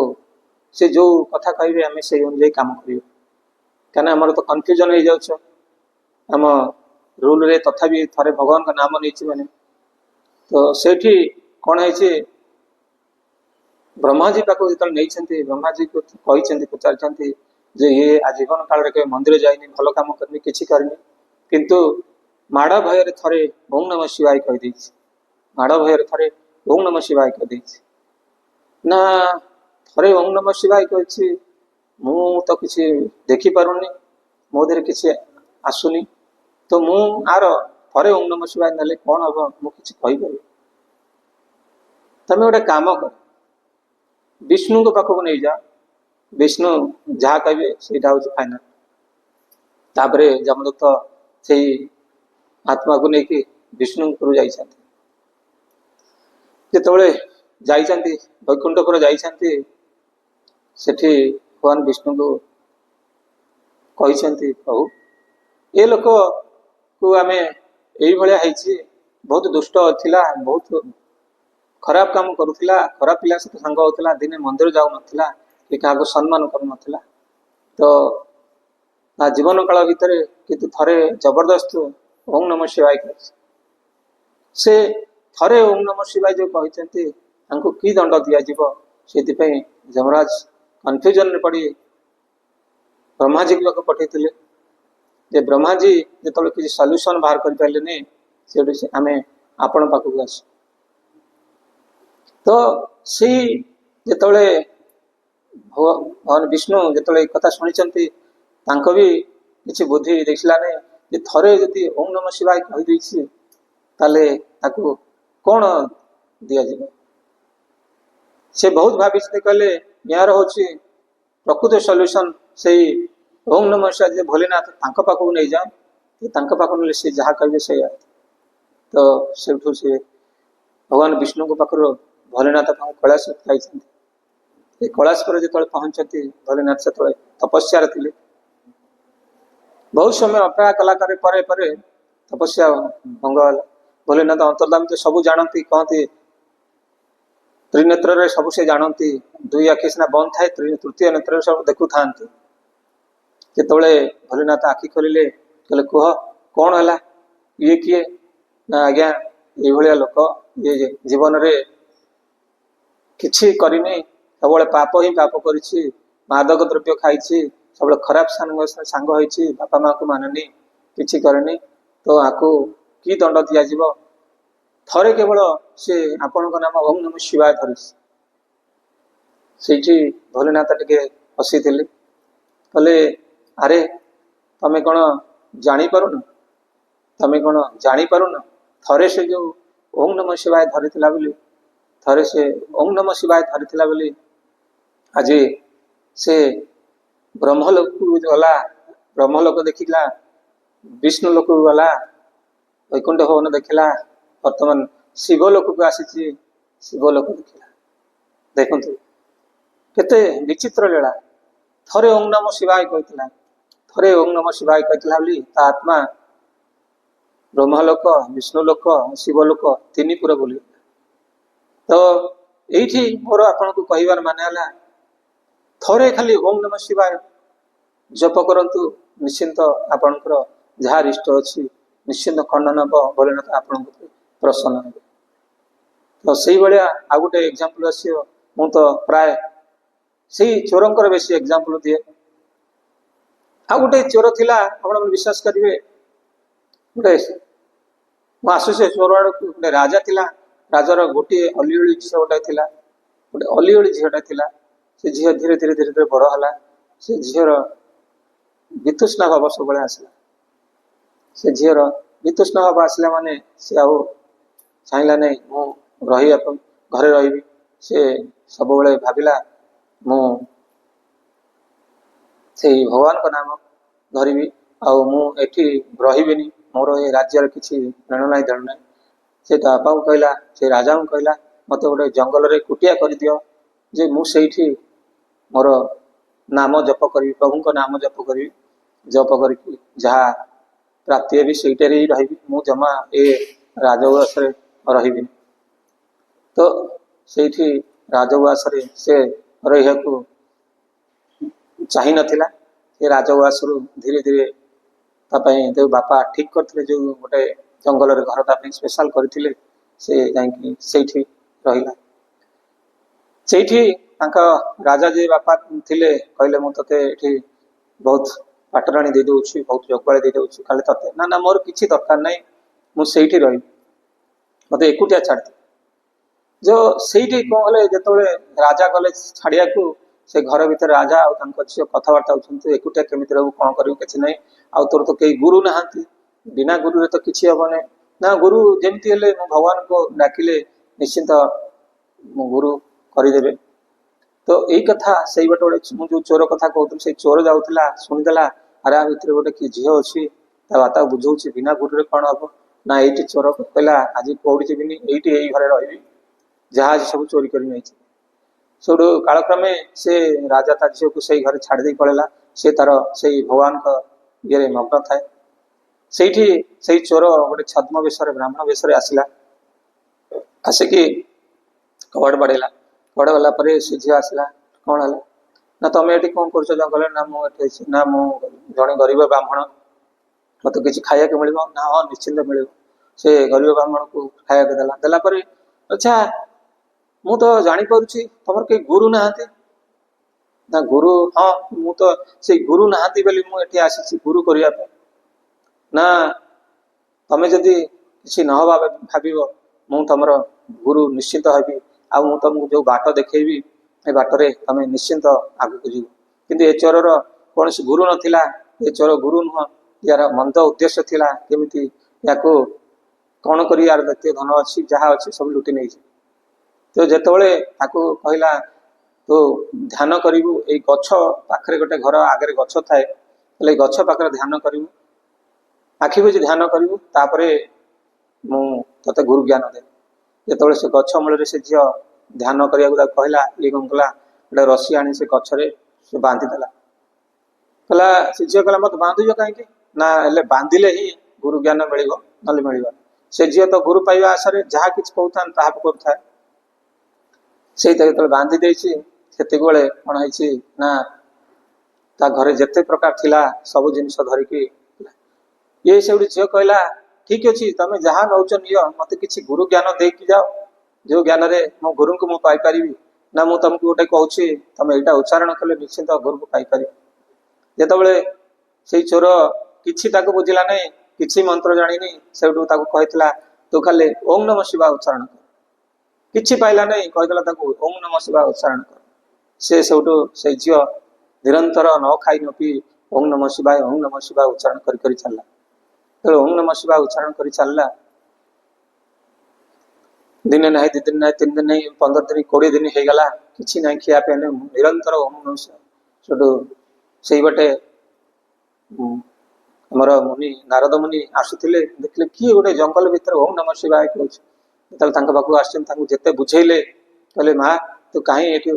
ସେ ଯୋଉ କଥା କହିବେ ଆମେ ସେଇ ଅନୁଯାୟୀ କାମ କରିବୁ। କାହିଁକିନା ଆମର ତ କନଫ୍ୟୁଜନ ହେଇଯାଉଛ ଆମ ରୁଲରେ, ତଥାପି ଥରେ ଭଗବାନଙ୍କ ନାମ ନେଇଛି ମାନେ। ତ ସେଇଠି କଣ ହେଇଛି, ବ୍ରହ୍ମାଜୀ ପାଖକୁ ଯେତେବେଳେ ନେଇଛନ୍ତି, ବ୍ରହ୍ମାଜୀକୁ କହିଛନ୍ତି, ପଚାରିଛନ୍ତି ଯେ ଇଏ ଆଜୀବନ କାଳରେ କେବେ ମନ୍ଦିର ଯାଇନି, ଭଲ କାମ କରିନି, କିଛି କରିନି, କିନ୍ତୁ ମାଡ଼ ଭୟରେ ଥରେ ଓଁ ନମଃ ଶିବାୟ କହିଦେଇଛି। ମାଡ଼ ଭୟରେ ଥରେ ଓଁ ନମଃ ଶିବାୟ କହିଦେଇଛି। ନା, ଥରେ ଓଁ ନମଃ ଶିବାୟ କହିଛି, ମୁଁ ତ କିଛି ଦେଖିପାରୁନି, ମୋ ଦେହରେ କିଛି ଆସୁନି, ତ ମୁଁ ଆର ଥରେ ଓଁ ନମଃ ଶିବାୟ ନେଲେ କଣ ହବ, ମୁଁ କିଛି କହିପାରିବି। ତମେ ଗୋଟେ କାମ କର, ବିଷ୍ଣୁଙ୍କ ପାଖକୁ ନେଇଯାଅ, ବିଷ୍ଣୁ ଯାହା କହିବେ ସେଇଟା ହଉଛି ଫାଇନାଲ। ତାପରେ ଯମଦୂତ ସେଇ ଆତ୍ମାକୁ ନେଇକି ବିଷ୍ଣୁଙ୍କର ଯାଇଛନ୍ତି। ଯେତେବେଳେ ଯାଇଛନ୍ତି, ବୈକୁଣ୍ଠପୁର ଯାଇଛନ୍ତି, ସେଠି ଭଗବାନ ବିଷ୍ଣୁଙ୍କୁ କହିଛନ୍ତି, ପ୍ରଭୁ, ଏ ଲୋକକୁ ଆମେ ଏଇଭଳିଆ ହେଇଛି, ବହୁତ ଦୁଷ୍ଟ ଥିଲା, ବହୁତ ଖରାପ କାମ କରୁଥିଲା, ଖରାପ ପିଲା ସହିତ ସାଙ୍ଗ ହଉଥିଲା, ଦିନେ ମନ୍ଦିର ଯାଉନଥିଲା, କି କାହାକୁ ସମ୍ମାନ କରୁନଥିଲା, ତ ତା ଜୀବନ କାଳ ଭିତରେ କିନ୍ତୁ ଥରେ ଜବରଦସ୍ତ ଓଁ ନମଃ ଶିବାୟ କହିଛି। ସେ ଥରେ ଓಂ ନମ ଶିବାୟ ଯୋଉ କହିଛନ୍ତି ତାଙ୍କୁ କି ଦଣ୍ଡ ଦିଆଯିବ, ସେଥିପାଇଁ ଯମରାଜ କନଫ୍ୟୁଜନରେ ପଡି ବ୍ରହ୍ମାଜୀ ପାଖକୁ ପଠେଇଥିଲେ। ଯେ ବ୍ରହ୍ମାଜୀ ଯେତେବେଳେ କିଛି ସଲ୍ୟୁସନ ବାହାର କରିପାରିଲେନି, ସେଠୁ ଆମେ ଆପଣ ପାଖକୁ ଆସୁ। ତ ସେଇ ଯେତେବେଳେ ଭଗବାନ ବିଷ୍ଣୁ ଯେତେବେଳେ ଏ କଥା ଶୁଣିଛନ୍ତି, ତାଙ୍କ ବି କିଛି ବୁଦ୍ଧି ଦେଖିଲା ନାହିଁ ଯେ ଥରେ ଯଦି ଓಂ ନମ ଶିବାୟ କହିଦେଇଛି ତାହେଲେ ତାକୁ କଣ ଦିଆଯିବ। ସେ ବହୁତ ଭାବିଛନ୍ତି, କହିଲେ ଏହାର ହଉଛି ପ୍ରକୃତ ସଲ୍ୟୁସନ ସେଇ ଓಂ ନମ ଶିବାୟ ଯେ ଭୋଲେନାଥ ତାଙ୍କ ପାଖକୁ ନେଇଯାଅ, ତାଙ୍କ ପାଖକୁ ନେଲେ ସେ ଯାହା କହିବେ ସେଇଆ। ତ ସେଠୁ ସେ ଭଗବାନ ବିଷ୍ଣୁଙ୍କ ପାଖରୁ ଭୋଲେନାଥ ତାଙ୍କୁ କୈଳାସ ଖାଇଛନ୍ତି। ସେ କୈଳାସ ପରେ ଯେତେବେଳେ ପହଞ୍ଚନ୍ତି, ଭୋଲେନାଥ ସେତେବେଳେ ତପସ୍ୟାରେ ଥିଲେ। ବହୁତ ସମୟ ଅପେକ୍ଷା କଲା ପରେ ପରେ ତପସ୍ୟା ଭଙ୍ଗ ହେଲା। ଭୋଲେନାଥ ଅନ୍ତର୍ଧାମୀ ତ ସବୁ ଜାଣନ୍ତି, କହନ୍ତି ତ୍ରିନେତ୍ରରେ ସବୁ ସେ ଜାଣନ୍ତି, ଦୁଇ ଆଖି ସିନା ବନ୍ଦ ଥାଏ, ତୃତୀୟ ନେତ୍ରରେ ସବୁ ଦେଖୁଥାନ୍ତି। ଯେତେବେଳେ ଭୋଲେନାଥ ଆଖି ଖୋଲିଲେ, କହିଲେ କୁହ କଣ ହେଲା, ଇଏ କିଏ? ନା ଆଜ୍ଞା ଏଇଭଳିଆ ଲୋକ, ଇଏ ଜୀବନରେ କିଛି କରିନି, ସବୁବେଳେ ପାପ ହିଁ ପାପ କରିଛି, ମାଦକ ଦ୍ରବ୍ୟ ଖାଇଛି, ସବୁବେଳେ ଖରାପ ସାଙ୍ଗ ହେଇଛି, ବାପା ମାଆକୁ ମାନନି, କିଛି କରେନି, ତ ଆକୁ କି ଦଣ୍ଡ ଦିଆଯିବ? ଥରେ କେବଳ ସେ ଆପଣଙ୍କ ନାମ ଓಂ ନମ ଶିବାୟ ଧରିଛି। ସେଇଠି ଭୋଲେନାଥ ଟିକେ ହସିଥିଲେ, କହିଲେ ଆରେ ତମେ କଣ ଜାଣିପାରୁନ, ତମେ କଣ ଜାଣିପାରୁନ ଥରେ ସେ ଯୋଉ ଓಂ ନମ ଶିବାୟ ଧରିଥିଲା ବୋଲି, ଥରେ ସେ ଓಂ ନମ ଶିବାୟ ଧରିଥିଲା ବୋଲି ଆଜି ସେ ବ୍ରହ୍ମଲୋକକୁ ଗଲା, ବ୍ରହ୍ମଲୋକ ଦେଖିଲା, ବିଷ୍ଣୁ ଲୋକକୁ ଗଲା, ବୈକୁଣ୍ଠ ଭବନ ଦେଖିଲା, ବର୍ତ୍ତମାନ ଶିବ ଲୋକକୁ ଆସିଛି, ଶିବ ଲୋକ ଦେଖିଲା। ଦେଖନ୍ତୁ କେତେ ବିଚିତ୍ର ଲୀଳା। ଥରେ ଓಂ ନମ ଶିବାୟ କହିଥିଲା, ଥରେ ଓಂ ନମ ଶିବାୟ କହିଥିଲା ବୋଲି ତା ଆତ୍ମା ବ୍ରହ୍ମଲୋକ, ବିଷ୍ଣୁ ଲୋକ, ଶିବ ଲୋକ ତିନି ପୁର ବୋଲି। ତ ଏଇଠି ମୋର ଆପଣଙ୍କୁ କହିବାର ମାନେ ହେଲା, ଥରେ ଖାଲି ଓಂ ନମ ଶିବାୟ ଜପ କରନ୍ତୁ, ନିଶ୍ଚିନ୍ତ ଆପଣଙ୍କର ଯାହା ରିଷ୍ଟ ଅଛି ନିଶ୍ଚିନ୍ତ ଖଣ୍ଡନ ହବ, ଭୋଲେନାଥ ଆପଣଙ୍କୁ ପ୍ରସନ୍ନ ହେବେ। ତ ସେଇଭଳିଆ ଆଉ ଗୋଟେ ଏକ୍ସାମ୍ପଲ ଆସିବ, ମୁଁ ତ ପ୍ରାୟ ସେଇ ଚୋରଙ୍କର ବେଶୀ ଏକ୍ସାମ୍ପଲ ଦିଏ। ଆଉ ଗୋଟେ ଚୋର ଥିଲା, ଆପଣ ବିଶ୍ୱାସ କରିବେ, ଗୋଟେ ମୁଁ ଆସୁଛି ଚୋର ଆଡକୁ, ଗୋଟେ ରାଜା ଥିଲା, ରାଜାର ଗୋଟିଏ ଅଲିଅଳି ଝିଅ ଗୋଟେ ଥିଲା, ଗୋଟେ ଅଲିଅଳି ଝିଅଟା ଥିଲା। ସେ ଝିଅ ଧୀରେ ଧୀରେ ଧୀରେ ଧୀରେ ବଡ ହେଲା, ସେ ଝିଅର ବିତୃଷ୍ଣା ଭାବ ସବୁବେଳେ ଆସିଲା। ସେ ଝିଅର ବିତୃଷ୍ଣା ଭାବ ଆସିଲା ମାନେ ସେ ଆଉ ଚାହିଁଲା ନାହିଁ ମୁଁ ରହିବା ପାଇଁ ଘରେ ରହିବି। ସେ ସବୁବେଳେ ଭାବିଲା ମୁଁ ସେଇ ଭଗବାନଙ୍କ ନାମ ଧରିବି, ଆଉ ମୁଁ ଏଠି ରହିବିନି, ମୋର ଏ ରାଜ୍ୟର କିଛି ନେଣ ନାହିଁ ଦେଣ ନାହିଁ। ସେ ତା ବାପାଙ୍କୁ କହିଲା, ସେ ରାଜାଙ୍କୁ କହିଲା ମତେ ଗୋଟେ ଜଙ୍ଗଲରେ କୁଟିଆ କରିଦିଅ, ଯେ ମୁଁ ସେଇଠି ମୋର ନାମ ଜପ କରିବି, ପ୍ରଭୁଙ୍କ ନାମ ଜପ କରିବି, ଜପ କରିକି ଯାହା ପ୍ରାପ୍ତି ହେବି ସେଇଟାରେ ହିଁ ରହିବି, ମୁଁ ଜମା ଏ ରାଜଉଆସରେ ରହିବିନି। ତ ସେଇଠି ରାଜଉଆସରେ ସେ ରହିବାକୁ ଚାହିଁ ନଥିଲା। ସେ ରାଜଉଆସରୁ ଧୀରେ ଧୀରେ ତା ପାଇଁ ଯୋଉ ବାପା ଠିକ କରିଥିଲେ, ଯୋଉ ଗୋଟେ ଜଙ୍ଗଲରେ ଘର ତା ପାଇଁ ସ୍ପେଶାଲ କରିଥିଲେ, ସେ ଯାଇକି ସେଇଠି ରହିଲା। ସେଇଠି ତାଙ୍କ ରାଜା ଯେ ବାପା ଥିଲେ କହିଲେ ମୁଁ ତତେ ଏଠି ବହୁତ ପାଟରାଣୀ ଦେଇଦଉଛି, ବହୁତ ଜଗୁଆଳି ଦେଇଦଉଛି, ଖାଲି ତତେ ନା ନା ମୋର କିଛି ଦରକାର ନାହିଁ, ମୁଁ ସେଇଠି ରହିବି, ମତେ ଏକୁଟିଆ ଛାଡିଦେ। ଯୋଉ ସେଇଠି କଣ କଲେ, ଯେତେବେଳେ ରାଜା ଗଲେ ଛାଡିବାକୁ, ସେ ଘର ଭିତରେ ରାଜା ଆଉ ତାଙ୍କ ଝିଅ କଥାବାର୍ତ୍ତା ହଉଛନ୍ତି, ଏକୁଟିଆ କେମିତି ରହିବୁ, କଣ କରିବୁ, କିଛି ନାହିଁ, ଆଉ ତୋର ତ କେହି ଗୁରୁ ନାହାନ୍ତି, ବିନା ଗୁରୁରେ ତ କିଛି ହବ ନାହିଁ। ନା ଗୁରୁ ଯେମିତି ହେଲେ ମୁଁ ଭଗବାନଙ୍କୁ ଡାକିଲେ ନିଶ୍ଚିନ୍ତ ମୁଁ ଗୁରୁ କରିଦେବେ। ତ ଏଇ କଥା ସେଇ ଗୋଟେ ମୁଁ ଯୋଉ ଚୋର କଥା କହୁଥିଲି, ସେଇ ଚୋର ଯାଉଥିଲା ଶୁଣିଦେଲା, ଆରେ ଆ ଭିତରେ ଗୋଟେ କି ଝିଅ ଅଛି, ତା ବାତା ବୁଝଉଛି ବିନା ଗୁରୁରେ କଣ ହବ। ନା ଏଇଠି ଚୋର କହିଲା ଆଜି କୋଉଠି ଯିବିନି, ଏଇଠି ଏଇ ଘରେ ରହିବି, ଯାହା ଆଜି ସବୁ ଚୋରି କରି ନେଇଛି। ସେଠୁ କାଳକ୍ରମେ ସେ ରାଜା ତା ଝିଅକୁ ସେଇ ଘରେ ଛାଡି ଦେଇ ପଳେଇଲା। ସେ ତାର ସେଇ ଭଗବାନଙ୍କ ଇଏରେ ମଗ୍ନ ଥାଏ। ସେଇଠି ସେଇ ଚୋର ଗୋଟେ ଛଦ୍ମ ବେଶରେ, ବ୍ରାହ୍ମଣ ବେଶରେ ଆସିଲା, ଆସିକି କବାଟ ବାଡେଇଲା। କବାଟ ଗଲା ପରେ ସେ ଝିଅ ଆସିଲା, କଣ ହେଲା ନା ତମେ ଏଠି କଣ କରୁଛ ଜଙ୍ଗଲରେ? ନା ମୁଁ ଏଠି, ନା ମୁଁ ଜଣେ ଗରିବ ବ୍ରାହ୍ମଣ, ମତେ କିଛି ଖାଇବାକୁ ମିଳିବ? ନା ହଁ ନିଶ୍ଚିନ୍ତ ମିଳିବ। ସେ ଗରିବ ବ୍ରାହ୍ମଣକୁ ଖାଇବାକୁ ଦେଲା। ଦେଲା ପରେ ଆଚ୍ଛା ମୁଁ ତ ଜାଣିପାରୁଛି ତମର କେହି ଗୁରୁ ନାହାନ୍ତି। ନା ଗୁରୁ, ହଁ ମୁଁ ତ ସେଇ ଗୁରୁ ନାହାନ୍ତି ବୋଲି ମୁଁ ଏଠି ଆସିଛି ଗୁରୁ କରିବା ପାଇଁ। ନା ତମେ ଯଦି କିଛି ନ ଭାବିବ ମୁଁ ତମର ଗୁରୁ ନିଶ୍ଚିତ ହେବି, ଆଉ ମୁଁ ତମକୁ ଯୋଉ ବାଟ ଦେଖେଇବି ଏ ବାଟରେ ତମେ ନିଶ୍ଚିନ୍ତ ଆଗକୁ ଯିବ। କିନ୍ତୁ ଏ ଚୋରର କୌଣସି ଗୁରୁ ନଥିଲା, ଏ ଚୋର ଗୁରୁ ନୁହଁ, ୟାର ମନ୍ଦ ଉଦ୍ଦେଶ୍ୟ ଥିଲା କେମିତି ୟାକୁ କଣ କରି ୟାର ଯେତେ ଧନ ଅଛି ଯାହା ଅଛି ସବୁ ଲୁଟି ନେଇଛି। ତ ଯେତେବେଳେ ତାକୁ କହିଲା ତୁ ଧ୍ୟାନ କରିବୁ, ଏଇ ଗଛ ପାଖରେ ଗୋଟେ ଘର ଆଗରେ ଗଛ ଥାଏ, ହେଲେ ଏଇ ଗଛ ପାଖରେ ଧ୍ୟାନ କରିବୁ, ଆଖି ବୁଜି ଧ୍ୟାନ କରିବୁ, ତାପରେ ମୁଁ ତତେ ଗୁରୁ ଜ୍ଞାନ ଦେବି। ଯେତେବେଳେ ସେ ଗଛ ମୂଳରେ ସେ ଝିଅ ଧ୍ୟାନ କରିବାକୁ ତାକୁ କହିଲା, ଇଏ କଣ କଲା, ଗୋଟେ ରସି ଆଣି ସେ ଗଛରେ ସେ ବାନ୍ଧି ଦେଲା। କହିଲା, ସେ ଝିଅ କହିଲା ମତେ ବାନ୍ଧୁଛ କାହିଁକି? ନା ହେଲେ ବାନ୍ଧିଲେ ହିଁ ଗୁରୁ ଜ୍ଞାନ ମିଳିବ, ନହେଲେ ମିଳିବ। ସେ ଝିଅ ତ ଗୁରୁ ପାଇବା ଆଶାରେ ଯାହା କିଛି କହୁଥାନ୍ତି ତାହା କରୁଥାଏ। ସେଇଟା ଯେତେବେଳେ ବାନ୍ଧି ଦେଇଛି, ସେତେବେଳେ କଣ ହେଇଛି ନା ତା ଘରେ ଯେତେ ପ୍ରକାର ଥିଲା ସବୁ ଜିନିଷ ଧରିକି ଇଏ ସେଉଠି ଝିଅ କହିଲା, ଠିକ ଅଛି ତମେ ଯାହା ନଉଛ ନିଅ, ମତେ କିଛି ଗୁରୁ ଜ୍ଞାନ ଦେଇକି ଯାଅ, ଯୋଉ ଜ୍ଞାନରେ ମୋ ଗୁରୁଙ୍କୁ ମୁଁ ପାଇପାରିବି। ନା ମୁଁ ତମକୁ ଗୋଟେ କହୁଛି, ତମେ ଏଇଟା ଉଚ୍ଚାରଣ କଲେ ନିଶ୍ଚିନ୍ତ ଗୁରୁକୁ ପାଇପାରିବ। ଯେତେବେଳେ ସେଇ ଚୋର କିଛି ତାକୁ ବୁଝିଲା ନାହିଁ, କିଛି ମନ୍ତ୍ର ଜାଣିନି, ସେଉଠୁ ତାକୁ କହିଥିଲା ତୁ ଖାଲି ଓಂ ନମ ଶିବାୟ ଉଚ୍ଚାରଣ କର। କିଛି ପାଇଲା ନାହିଁ, କହିଦେଲା ତାକୁ ଓಂ ନମ ଶିବାୟ ଉଚ୍ଚାରଣ କର। ସେ ସେଉଠୁ ସେଇ ଝିଅ ନିରନ୍ତର ନ ଖାଇ ନ ପିଇ ଓಂ ନମ ଶିବାୟ ଉଚ୍ଚାରଣ କରି କରି ଚାଲିଲା। ତେଣୁ ଓಂ ନମ ଶିବାୟ ଉଚ୍ଚାରଣ କରି ଚାଲିଲା। ଦିନେ ନାହିଁ, 2 ଦିନ ନାହିଁ, 3 ଦିନ ନାହିଁ, 15 ଦିନ, 20 ଦିନ ହେଇଗଲା, କିଛି ନାହିଁ, ଖିଆ ପିଆ ନାହିଁ, ନିରନ୍ତର ଓಂ ନମ ଶିବାୟ। ସେଠୁ ସେଇ ବାଟେ ଆମର ମୁନି ନାରଦ ମୁନି ଆସୁଥିଲେ, ଦେଖିଲେ କିଏ ଗୋଟେ ଜଙ୍ଗଲ ଭିତରେ ଓಂ ନମ ଶିବାୟ କହୁଛି। ଯେତେବେଳେ ତାଙ୍କ ପାଖକୁ ଆସିଛନ୍ତି, ତାଙ୍କୁ ଯେତେ ବୁଝେଇଲେ, କହିଲେ ମା ତୁ କାହିଁ ଏଠି?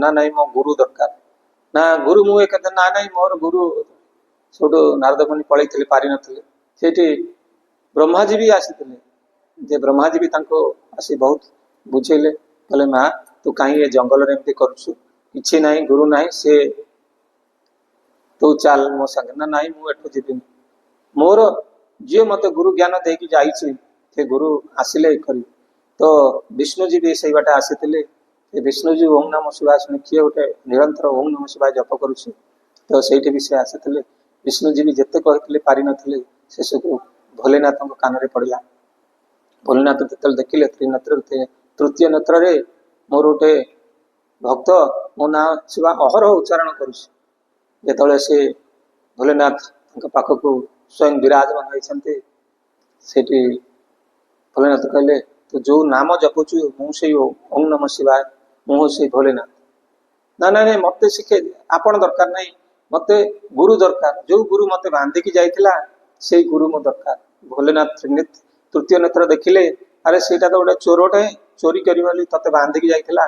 ନା ନାହିଁ ମୋ ଗୁରୁ ଦରକାର। ନା ଗୁରୁ ମୁଁ ନା ନାହିଁ ମୋର ଗୁରୁ। ସେଠୁ ନାରଦ ମୁନି ପଳେଇଥିଲେ, ପାରିନଥିଲେ। ସେଇଠି ବ୍ରହ୍ମାଜୀ ବି ଆସିଥିଲେ, ଯେ ବ୍ରହ୍ମାଜୀ ବି ତାଙ୍କୁ ଆସି ବହୁତ ବୁଝେଇଲେ, କହିଲେ ମା ତୁ କାହିଁ ଏ ଜଙ୍ଗଲରେ ଏମିତି କରୁଛୁ, କିଛି ନାହିଁ, ଗୁରୁ ନାହିଁ, ସେ ତୁ ଚାଲ ମୋ ସାଙ୍ଗେ। ନା ନାହିଁ ମୁଁ ଏଠୁ ଯିବିନି, ମୋର ଯିଏ ମତେ ଗୁରୁ ଜ୍ଞାନ ଦେଇକି ଯାଇଛି ସେ ଗୁରୁ ଆସିଲେ କରିବି। ତ ବିଷ୍ଣୁଜୀ ବି ସେଇ ବାଟେ ଆସିଥିଲେ। ସେ ବିଷ୍ଣୁଜୀ ଓಂ ନମ ଶିବାୟ ଶୁଣି କିଏ ଗୋଟେ ନିରନ୍ତର ଓಂ ନମ ଶିବାୟ ଜପ କରୁଛି, ତ ସେଇଠି ବି ସେ ଆସିଥିଲେ। ବିଷ୍ଣୁଜୀ ବି ଯେତେ କହିଥିଲେ ପାରିନଥିଲେ, ଶେଷକୁ ଭୋଲେନାଥଙ୍କ କାନରେ ପଡିଲା। ଭୋଲେନାଥ ଯେତେବେଳେ ଦେଖିଲେ ତୃତୀୟ ନେତ୍ରରେ ମୋର ଗୋଟେ ଭକ୍ତ ମୋ ନାଁ ଶିବା ଅହରହ ଉଚ୍ଚାରଣ କରୁଛି। ଯେତେବେଳେ ସେ ଭୋଲେନାଥ ତାଙ୍କ ପାଖକୁ ସ୍ୱୟଂ ବିରାଜମାନ ହେଇଛନ୍ତି, ସେଠି ଭୋଲେନାଥ କହିଲେ ତୁ ଯୋଉ ନାମ ଜପୁଛୁ ମୁଁ ସେଇ ଓಂ ନମ ଶିବାୟ, ମୁଁ ସେଇ ଭୋଲେନାଥ। ନା ନାଇଁ ମତେ ଶିଖେଇ ଆପଣ ଦରକାର ନାହିଁ, ମତେ ଗୁରୁ ଦରକାର, ଯୋଉ ଗୁରୁ ମତେ ବାନ୍ଧିକି ଯାଇଥିଲା ସେଇ ଗୁରୁ ମୋ ଦରକାର। ଭୋଲେନାଥ ତୃତୀୟ ନେତ୍ର ଦେଖିଲେ, ଆରେ ସେଇଟା ତ ଗୋଟେ ଚୋରଟେ, ଚୋରି କରିବ ବୋଲି ତତେ ବାନ୍ଧିକି ଯାଇଥିଲା।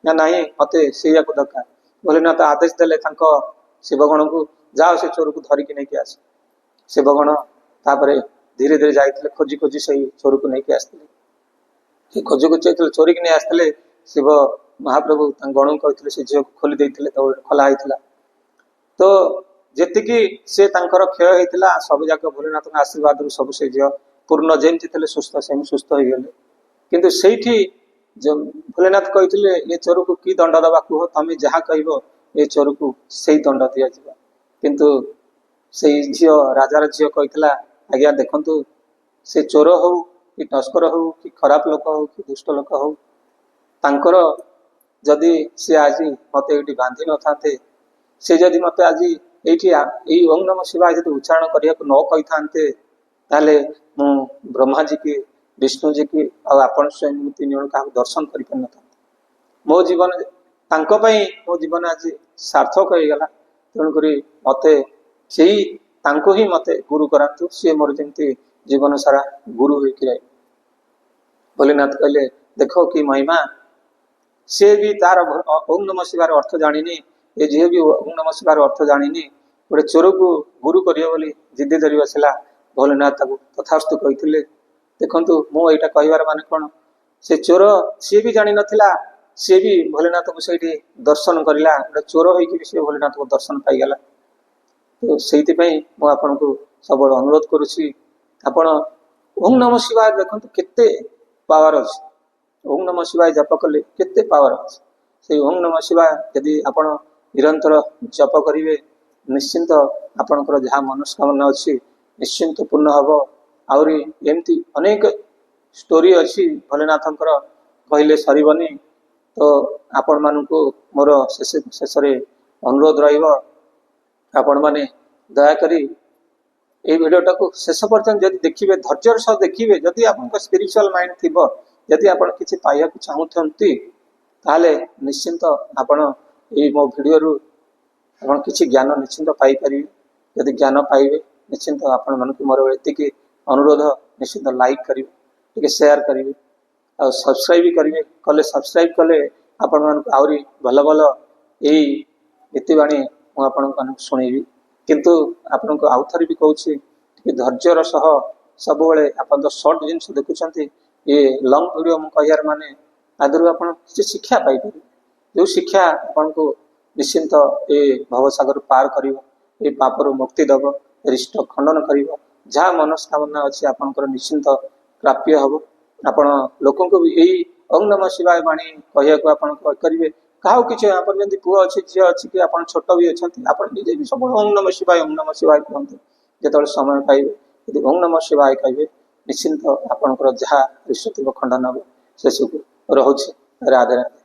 ନା ନାହିଁ ମତେ ସେଇଆକୁ ଦରକାର। ଭୋଲେନାଥ ଆଦେଶ ଦେଲେ ତାଙ୍କ ଶିବଗଣକୁ, ଯାଅ ସେ ଚୋରକୁ ଧରିକି ନେଇକି ଆସ। ଶିବଗଣ ତାପରେ ଧୀରେ ଧୀରେ ଯାଇଥିଲେ, ଖୋଜି ଖୋଜି ସେଇ ଚୋରକୁ ନେଇକି ଆସିଥିଲେ। ସେ ଖୋଜି ଖୋଜି ଯେତେବେଳେ ଚୋରିକି ନେଇ ଆସିଥିଲେ, ଶିବ ମହାପ୍ରଭୁ ତାଙ୍କ ଗଣକୁ କହିଥିଲେ, ସେ ଝିଅକୁ ଖୋଲି ଦେଇଥିଲେ, ଦୌଡ଼ ଖୋଲା ହେଇଥିଲା। ତ ଯେତିକି ସେ ତାଙ୍କର କ୍ଷୟ ହେଇଥିଲା ସବୁ ଯାକ ଭୋଲେନାଥଙ୍କ ଆଶୀର୍ବାଦରୁ ସବୁ ସେ ଝିଅ ପୂର୍ଣ୍ଣ ଯେମିତି ଥିଲେ ସୁସ୍ଥ ସେମିତି ସୁସ୍ଥ ହେଇଗଲେ। କିନ୍ତୁ ସେଇଠି ଭୋଲେନାଥ କହିଥିଲେ ଏ ଚୋରକୁ କି ଦଣ୍ଡ ଦବା କୁହ, ତମେ ଯାହା କହିବ ଏ ଚୋରକୁ ସେଇ ଦଣ୍ଡ ଦିଆଯିବ। କିନ୍ତୁ ସେଇ ଝିଅ, ରାଜାର ଝିଅ କହିଥିଲା, ଆଜ୍ଞା ଦେଖନ୍ତୁ ସେ ଚୋର ହଉ କି ତସ୍କର ହଉ କି ଖରାପ ଲୋକ ହଉ କି ଦୁଷ୍ଟ ଲୋକ ହଉ, ତାଙ୍କର ଯଦି ସେ ଆଜି ମତେ ଏଇଠି ବାନ୍ଧି ନଥାନ୍ତେ, ସେ ଯଦି ମତେ ଆଜି ଏଇଠି ଏଇ ଓಂ ନମ ଶିବାୟ ଯଦି ଉଚ୍ଚାରଣ କରିବାକୁ ନ କହିଥାନ୍ତେ, ତାହେଲେ ମୁଁ ବ୍ରହ୍ମାଜୀ କି ବିଷ୍ଣୁଜୀ କି ଆଉ ଆପଣ ସ୍ୱୟଂ 3 ଜଣ କାହାକୁ ଦର୍ଶନ କରିପାରିନଥାନ୍ତି। ମୋ ଜୀବନ ତାଙ୍କ ପାଇଁ ମୋ ଜୀବନ ଆଜି ସାର୍ଥକ ହେଇଗଲା। ତେଣୁକରି ମତେ ସେଇ ତାଙ୍କୁ ହିଁ ମତେ ଗୁରୁ କରାନ୍ତୁ, ସିଏ ମୋର ଯେମିତି ଜୀବନ ସାରା ଗୁରୁ ହେଇକି ରହିବେ। ଭୋଲେନାଥ କହିଲେ ଦେଖ କି ମହିମା, ସେ ବି ତାର ଓಂ ନମ ଶିବାର ଅର୍ଥ ଜାଣିନି, ଏ ଝିଅ ବି ଓಂ ନମ ଶିବାର ଅର୍ଥ ଜାଣିନି, ଗୋଟେ ଚୋରକୁ ଗୁରୁ କରିବ ବୋଲି ଜିଦ୍ଦି ଧରି ବସିଲା। ଭୋଲେନାଥ ତାକୁ ତଥାସ୍ତୁ କହିଥିଲେ। ଦେଖନ୍ତୁ ମୁଁ ଏଇଟା କହିବାର ମାନେ କଣ, ସେ ଚୋର ସିଏ ବି ଜାଣିନଥିଲା, ସିଏ ବି ଭୋଲେନାଥଙ୍କୁ ସେଇଠି ଦର୍ଶନ କରିଲା, ଗୋଟେ ଚୋର ହେଇକି ବି ସେ ଭୋଲେନାଥଙ୍କୁ ଦର୍ଶନ ପାଇଗଲା। ତ ସେଇଥିପାଇଁ ମୁଁ ଆପଣଙ୍କୁ ସବୁବେଳେ ଅନୁରୋଧ କରୁଛି, ଆପଣ ओम नमः शिवाय देखो केते पावर अच्छे। ओम नमः शिवाय जप कले केते पावर अच्छे। से ओम नमः शिवाय यदि आपण निरंतर जप करिवे निश्चिंत आपणकर जहाँ मनस्कामना अच्छी निश्चिंत पूर्ण हम। आहरी एमती अनेक स्टोरी अच्छी भोलेनाथंकर कहले सरबनी। तो आपण मानू मोर शेष अनुरोध रपण मैंने दयाकोरी ये भिडटा को शेष पर्यटन जब देखिए धैर्यर सह देखिए जदि आप स्पिरिचुअल माइंड थी जदि आप किसी पाइबा चाहूँगी ताले निश्चिंत आपण ये मो भिडियो रु आप किसी ज्ञान निश्चिंत पाइपर। जदि ज्ञान पाइबे निश्चिंत आपण मन मोर ये अनुरोध निश्चिंत लाइक करेंगे टे सेयार करेंगे आ सब्सक्राइब भी करेंगे कले सब्सक्राइब कले आपण मान आहरी भल भल यही नीतिवाणी मुझे शुणेबी। किंतु आपन को आउ थरी भी कहूँ धैर्यर सह सब आप तो सर्ट जिन देखुं ये लंग वीडियो मुझे कह माने आदर आप शिक्षा पाइपर जो शिक्षा आपन को निश्चिंत ये भवसागर पार कर ये पापर मुक्ति दब रिष्ट खंडन कर जहाँ मनस्कामना अच्छी आपंकर निश्चिंत प्राप्य हम। आपण लोक भी यही ओम नमः शिवाय बाणी कहूँ करेंगे क्या किसी यहाँ पर जमी पुआ अच्छी झील अच्छी कि आप छोट भी अच्छा आप निजे भी सब ओम नमः शिवाय कहते जो समय पाइबे यदि ओम नमः शिवाय कहे निश्चिंत आपंकर जहाँ रिष्ट खंडन हम शेष को रोचे। राधे राधे।